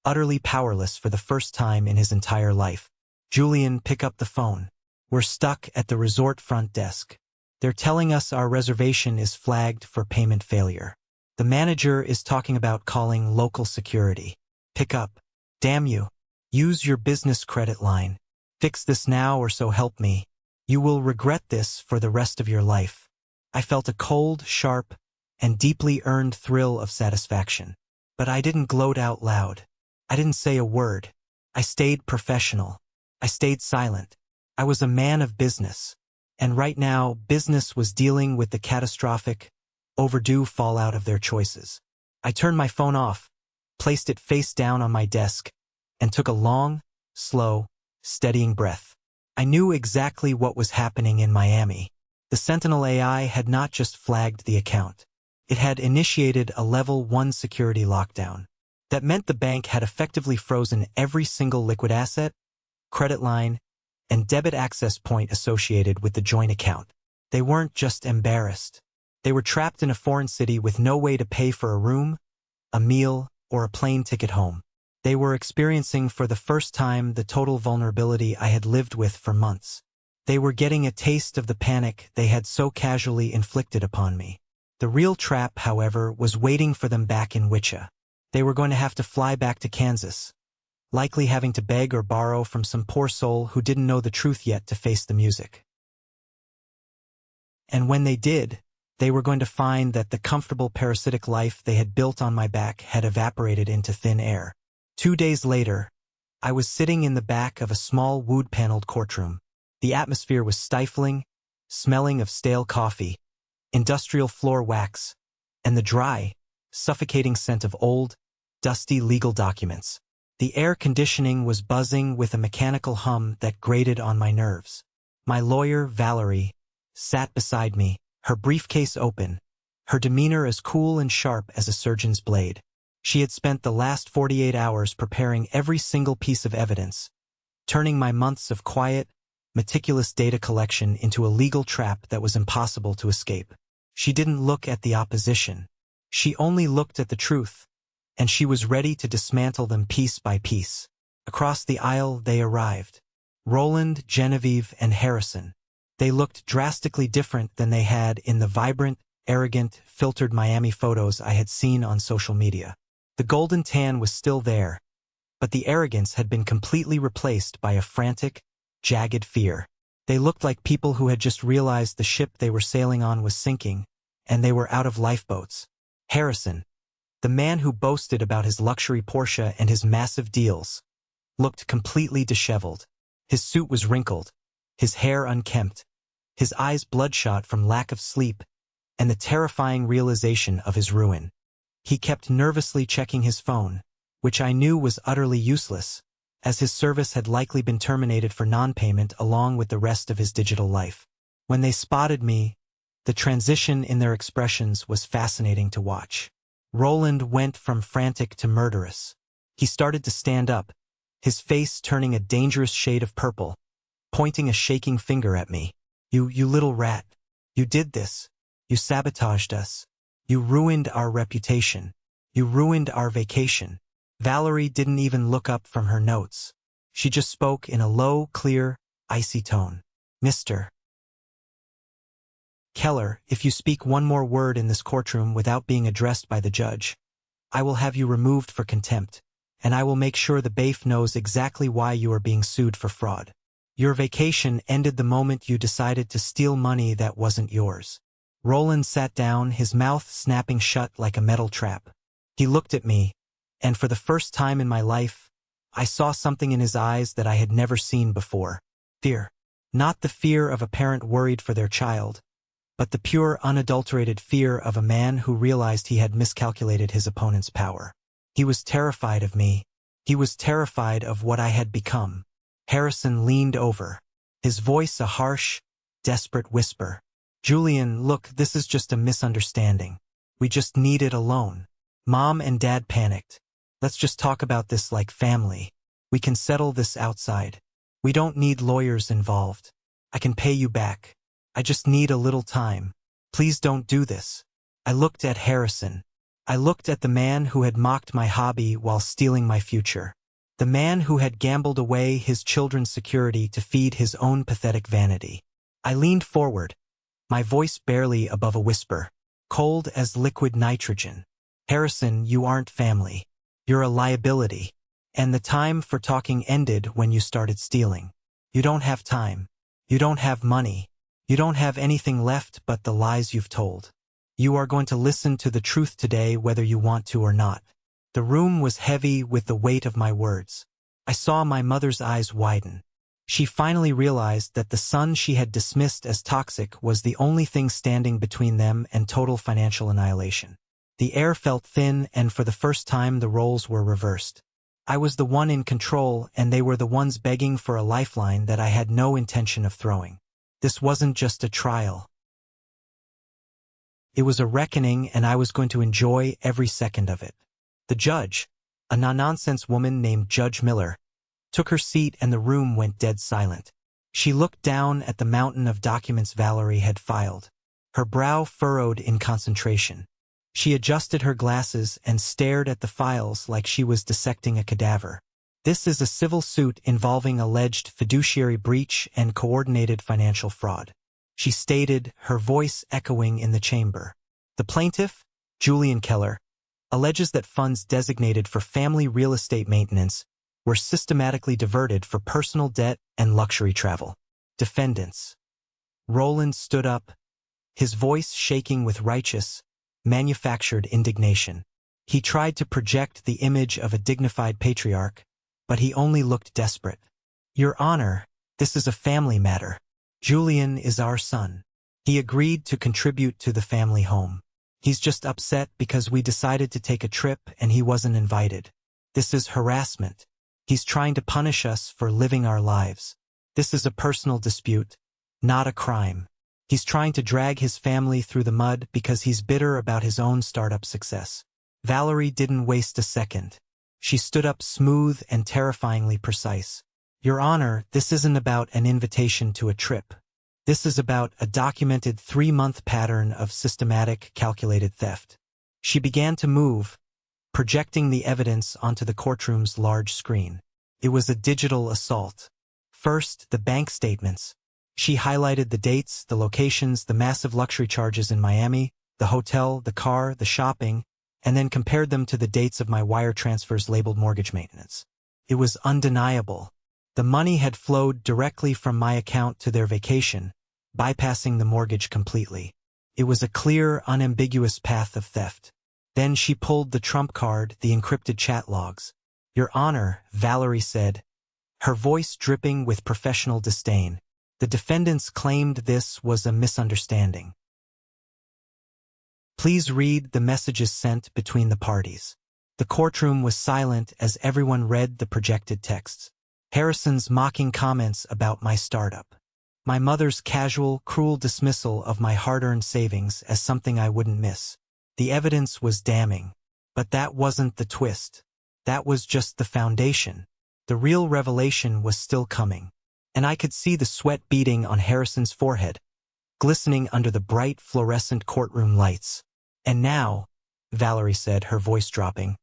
Speaker 1: utterly powerless for the first time in his entire life. Julian, pick up the phone. We're stuck at the resort front desk. They're telling us our reservation is flagged for payment failure. The manager is talking about calling local security. Pick up. Damn you. Use your business credit line. Fix this now or so help me. You will regret this for the rest of your life. I felt a cold, sharp, and deeply earned thrill of satisfaction. But I didn't gloat out loud. I didn't say a word. I stayed professional. I stayed silent. I was a man of business. And right now, business was dealing with the catastrophic, overdue fallout of their choices. I turned my phone off, placed it face down on my desk, and took a long, slow, steadying breath. I knew exactly what was happening in Miami. The Sentinel AI had not just flagged the account. It had initiated a Level 1 security lockdown. That meant the bank had effectively frozen every single liquid asset, credit line, and debit access point associated with the joint account. They weren't just embarrassed. They were trapped in a foreign city with no way to pay for a room, a meal, or a plane ticket home. They were experiencing for the first time the total vulnerability I had lived with for months. They were getting a taste of the panic they had so casually inflicted upon me. The real trap, however, was waiting for them back in Wichita. They were going to have to fly back to Kansas, likely having to beg or borrow from some poor soul who didn't know the truth yet to face the music. And when they did, they were going to find that the comfortable parasitic life they had built on my back had evaporated into thin air. 2 days later, I was sitting in the back of a small wood-paneled courtroom. The atmosphere was stifling, smelling of stale coffee, industrial floor wax, and the dry, suffocating scent of old, dusty legal documents. The air conditioning was buzzing with a mechanical hum that grated on my nerves. My lawyer, Valerie, sat beside me, her briefcase open, her demeanor as cool and sharp as a surgeon's blade. She had spent the last 48 hours preparing every single piece of evidence, turning my months of quiet, meticulous data collection into a legal trap that was impossible to escape. She didn't look at the opposition. She only looked at the truth, and she was ready to dismantle them piece by piece. Across the aisle they arrived. Roland, Genevieve, and Harrison. They looked drastically different than they had in the vibrant, arrogant, filtered Miami photos I had seen on social media. The golden tan was still there, but the arrogance had been completely replaced by a frantic, jagged fear. They looked like people who had just realized the ship they were sailing on was sinking, and they were out of lifeboats. Harrison, the man who boasted about his luxury Porsche and his massive deals, looked completely disheveled. His suit was wrinkled, his hair unkempt, his eyes bloodshot from lack of sleep and the terrifying realization of his ruin. He kept nervously checking his phone, which I knew was utterly useless, as his service had likely been terminated for non-payment along with the rest of his digital life. When they spotted me, the transition in their expressions was fascinating to watch. Roland went from frantic to murderous. He started to stand up, his face turning a dangerous shade of purple, pointing a shaking finger at me. You little rat. You did this. You sabotaged us. You ruined our reputation. You ruined our vacation. Valerie didn't even look up from her notes. She just spoke in a low, clear, icy tone. Mr. Keller, if you speak one more word in this courtroom without being addressed by the judge, I will have you removed for contempt, and I will make sure the BAIF knows exactly why you are being sued for fraud. Your vacation ended the moment you decided to steal money that wasn't yours. Roland sat down, his mouth snapping shut like a metal trap. He looked at me, and for the first time in my life, I saw something in his eyes that I had never seen before. Fear. Not the fear of a parent worried for their child, but the pure, unadulterated fear of a man who realized he had miscalculated his opponent's power. He was terrified of me. He was terrified of what I had become. Harrison leaned over. his voice a harsh, desperate whisper. "Julian, look, this is just a misunderstanding. We just need it alone." Mom and Dad panicked. "Let's just talk about this like family. We can settle this outside. We don't need lawyers involved. I can pay you back. I just need a little time. Please don't do this." I looked at Harrison. I looked at the man who had mocked my hobby while stealing my future. The man who had gambled away his children's security to feed his own pathetic vanity. I leaned forward, my voice barely above a whisper, cold as liquid nitrogen. "Harrison, you aren't family. You're a liability. And the time for talking ended when you started stealing. You don't have time. You don't have money. You don't have anything left but the lies you've told. You are going to listen to the truth today whether you want to or not." The room was heavy with the weight of my words. I saw my mother's eyes widen. She finally realized that the son she had dismissed as toxic was the only thing standing between them and total financial annihilation. The air felt thin, and for the first time the roles were reversed. I was the one in control, and they were the ones begging for a lifeline that I had no intention of throwing. This wasn't just a trial. It was a reckoning, and I was going to enjoy every second of it. The judge, a no-nonsense woman named Judge Miller, took her seat and the room went dead silent. She looked down at the mountain of documents Valerie had filed, her brow furrowed in concentration. She adjusted her glasses and stared at the files like she was dissecting a cadaver. "This is a civil suit involving alleged fiduciary breach and coordinated financial fraud," she stated, her voice echoing in the chamber. "The plaintiff, Julian Keller, alleges that funds designated for family real estate maintenance were systematically diverted for personal debt and luxury travel. Defendants." Roland stood up, his voice shaking with righteous, manufactured indignation. He tried to project the image of a dignified patriarch, but he only looked desperate. "Your Honor, this is a family matter. Julian is our son. He agreed to contribute to the family home. He's just upset because we decided to take a trip and he wasn't invited. This is harassment. He's trying to punish us for living our lives. This is a personal dispute, not a crime. He's trying to drag his family through the mud because he's bitter about his own startup success." Valerie didn't waste a second. She stood up smooth and terrifyingly precise. "Your Honor, this isn't about an invitation to a trip. This is about a documented 3-month pattern of systematic, calculated theft." She began to move, projecting the evidence onto the courtroom's large screen. It was a digital assault. First, the bank statements. She highlighted the dates, the locations, the massive luxury charges in Miami, the hotel, the car, the shopping, and then compared them to the dates of my wire transfers labeled mortgage maintenance. It was undeniable. The money had flowed directly from my account to their vacation, bypassing the mortgage completely. It was a clear, unambiguous path of theft. Then she pulled the trump card, the encrypted chat logs. "Your Honor," Valerie said, her voice dripping with professional disdain. "The defendants claimed this was a misunderstanding. Please read the messages sent between the parties." The courtroom was silent as everyone read the projected texts. Harrison's mocking comments about my startup. My mother's casual, cruel dismissal of my hard-earned savings as something I wouldn't miss. The evidence was damning. But that wasn't the twist. That was just the foundation. The real revelation was still coming. And I could see the sweat beading on Harrison's forehead, glistening under the bright fluorescent courtroom lights. "And now," Valerie said, her voice dropping,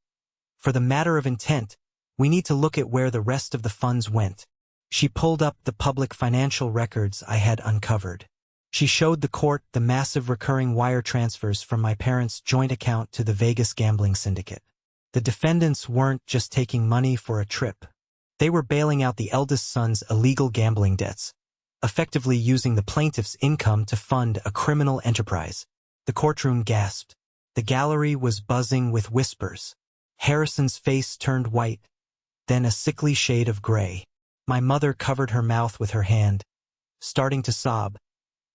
Speaker 1: "for the matter of intent, we need to look at where the rest of the funds went." She pulled up the public financial records I had uncovered. She showed the court the massive recurring wire transfers from my parents' joint account to the Vegas gambling syndicate. The defendants weren't just taking money for a trip. They were bailing out the eldest son's illegal gambling debts, effectively using the plaintiff's income to fund a criminal enterprise. The courtroom gasped. The gallery was buzzing with whispers. Harrison's face turned white, then a sickly shade of gray. My mother covered her mouth with her hand, starting to sob.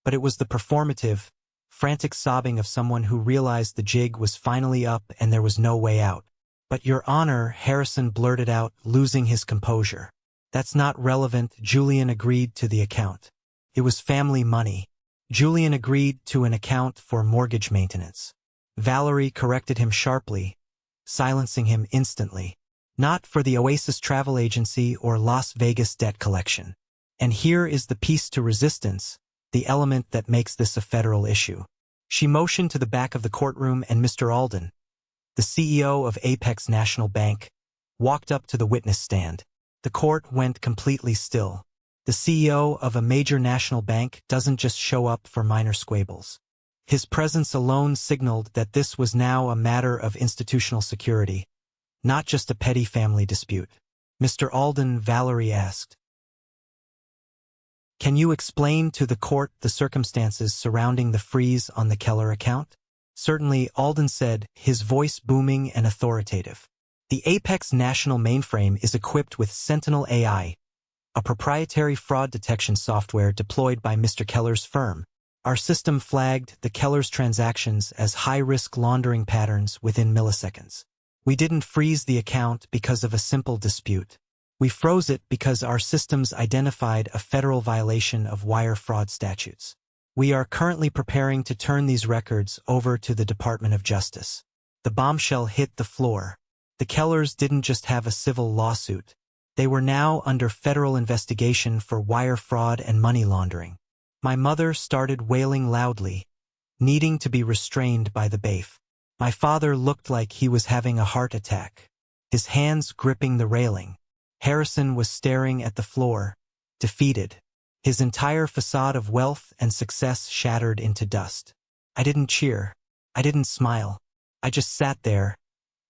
Speaker 1: But it was the performative, frantic sobbing of someone who realized the jig was finally up and there was no way out. "But Your Honor," Harrison blurted out, losing his composure. That's not relevant. Julian agreed to the account. It was family money. Julian agreed to an account for mortgage maintenance. Valerie corrected him sharply, silencing him instantly. Not for the Oasis travel agency or Las Vegas debt collection. And here is the piece to resistance, the element that makes this a federal issue. She motioned to the back of the courtroom, and Mr. Alden, the CEO of Apex National Bank, walked up to the witness stand. The court went completely still. The CEO of a major national bank doesn't just show up for minor squabbles. His presence alone signaled that this was now a matter of institutional security, not just a petty family dispute. Mr. Alden, Valerie asked, "Can you explain to the court the circumstances surrounding the freeze on the Keller account?" "Certainly," Alden said, his voice booming and authoritative. "The Apex National mainframe is equipped with Sentinel AI, a proprietary fraud detection software deployed by Mr. Keller's firm. Our system flagged the Keller's transactions as high-risk laundering patterns within milliseconds. We didn't freeze the account because of a simple dispute. We froze it because our systems identified a federal violation of wire fraud statutes. We are currently preparing to turn these records over to the Department of Justice." The bombshell hit the floor. The Kellers didn't just have a civil lawsuit. They were now under federal investigation for wire fraud and money laundering. My mother started wailing loudly, needing to be restrained by the bailiff. My father looked like he was having a heart attack, his hands gripping the railing. Harrison was staring at the floor, defeated, his entire facade of wealth and success shattered into dust. I didn't cheer. I didn't smile. I just sat there,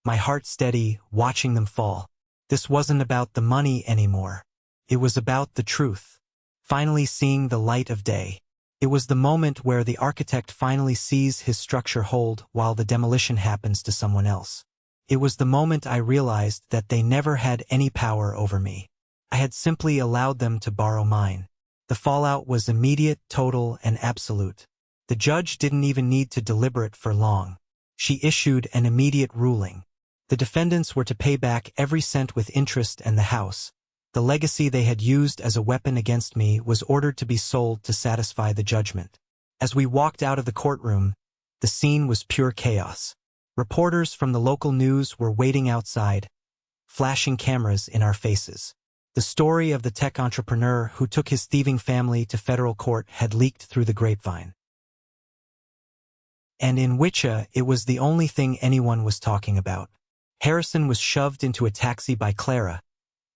Speaker 1: my heart steady, watching them fall. This wasn't about the money anymore. It was about the truth, finally seeing the light of day. It was the moment where the architect finally sees his structure hold while the demolition happens to someone else. It was the moment I realized that they never had any power over me. I had simply allowed them to borrow mine. The fallout was immediate, total, and absolute. The judge didn't even need to deliberate for long. She issued an immediate ruling. The defendants were to pay back every cent with interest, and the house, the legacy they had used as a weapon against me, was ordered to be sold to satisfy the judgment. As we walked out of the courtroom, the scene was pure chaos. Reporters from the local news were waiting outside, flashing cameras in our faces. The story of the tech entrepreneur who took his thieving family to federal court had leaked through the grapevine. And in Wichita, it was the only thing anyone was talking about. Harrison was shoved into a taxi by Clara,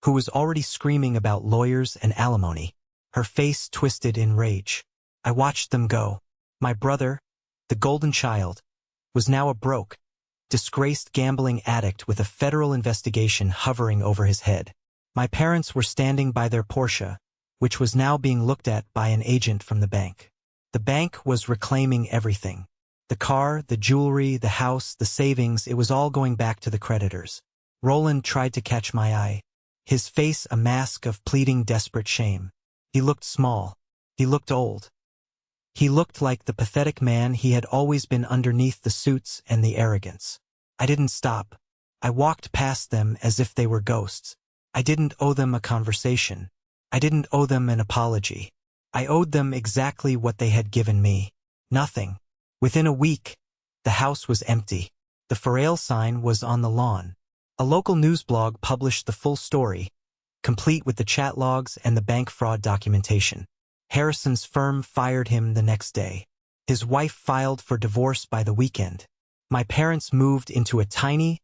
Speaker 1: who was already screaming about lawyers and alimony, her face twisted in rage. I watched them go. My brother, the golden child, was now a broke, disgraced gambling addict with a federal investigation hovering over his head. My parents were standing by their Porsche, which was now being looked at by an agent from the bank. The bank was reclaiming everything. The car, the jewelry, the house, the savings, it was all going back to the creditors. Roland tried to catch my eye, his face a mask of pleading desperate shame. He looked small. He looked old. He looked like the pathetic man he had always been underneath the suits and the arrogance. I didn't stop. I walked past them as if they were ghosts. I didn't owe them a conversation. I didn't owe them an apology. I owed them exactly what they had given me. Nothing. Within a week, the house was empty. The for sale sign was on the lawn. A local news blog published the full story, complete with the chat logs and the bank fraud documentation. Harrison's firm fired him the next day. His wife filed for divorce by the weekend. My parents moved into a tiny,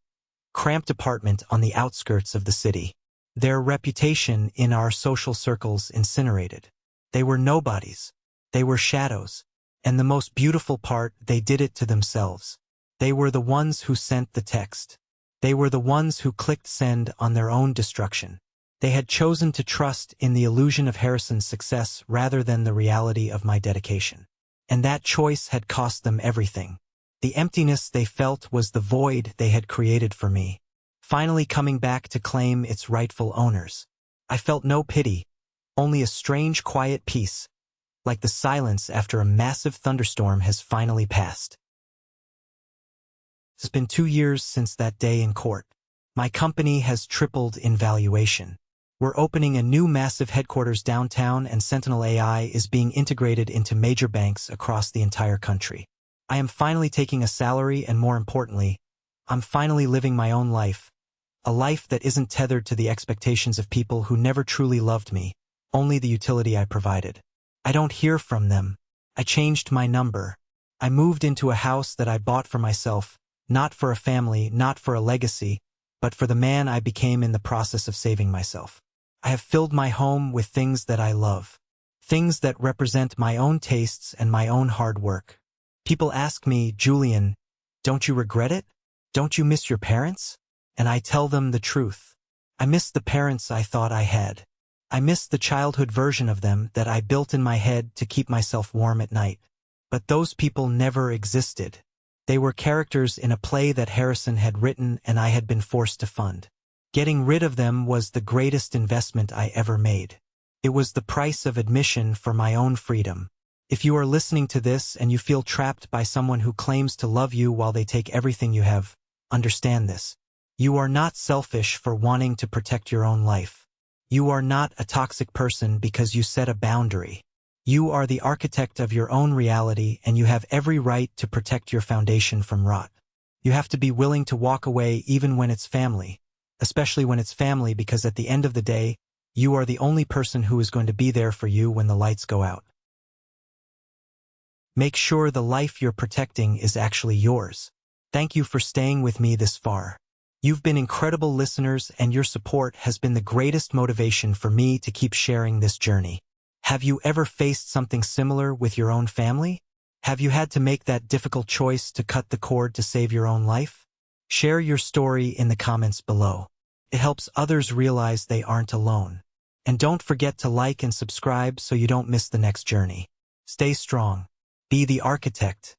Speaker 1: cramped apartment on the outskirts of the city. Their reputation in our social circles incinerated. They were nobodies. They were shadows. And the most beautiful part, they did it to themselves. They were the ones who sent the text. They were the ones who clicked send on their own destruction. They had chosen to trust in the illusion of Harrison's success rather than the reality of my dedication. And that choice had cost them everything. The emptiness they felt was the void they had created for me, finally coming back to claim its rightful owners. I felt no pity, only a strange quiet peace, like the silence after a massive thunderstorm has finally passed. It's been 2 years since that day in court. My company has tripled in valuation. We're opening a new massive headquarters downtown, and Sentinel AI is being integrated into major banks across the entire country. I am finally taking a salary, and more importantly, I'm finally living my own life. A life that isn't tethered to the expectations of people who never truly loved me, only the utility I provided. I don't hear from them. I changed my number. I moved into a house that I bought for myself, not for a family, not for a legacy, but for the man I became in the process of saving myself. I have filled my home with things that I love. Things that represent my own tastes and my own hard work. People ask me, Julian, don't you regret it? Don't you miss your parents? And I tell them the truth. I miss the parents I thought I had. I miss the childhood version of them that I built in my head to keep myself warm at night. But those people never existed. They were characters in a play that Harrison had written and I had been forced to fund. Getting rid of them was the greatest investment I ever made. It was the price of admission for my own freedom. If you are listening to this and you feel trapped by someone who claims to love you while they take everything you have, understand this. You are not selfish for wanting to protect your own life. You are not a toxic person because you set a boundary. You are the architect of your own reality, and you have every right to protect your foundation from rot. You have to be willing to walk away even when it's family, especially when it's family, because at the end of the day, you are the only person who is going to be there for you when the lights go out. Make sure the life you're protecting is actually yours. Thank you for staying with me this far. You've been incredible listeners, and your support has been the greatest motivation for me to keep sharing this journey. Have you ever faced something similar with your own family? Have you had to make that difficult choice to cut the cord to save your own life? Share your story in the comments below. It helps others realize they aren't alone. And don't forget to like and subscribe so you don't miss the next journey. Stay strong. Be the architect.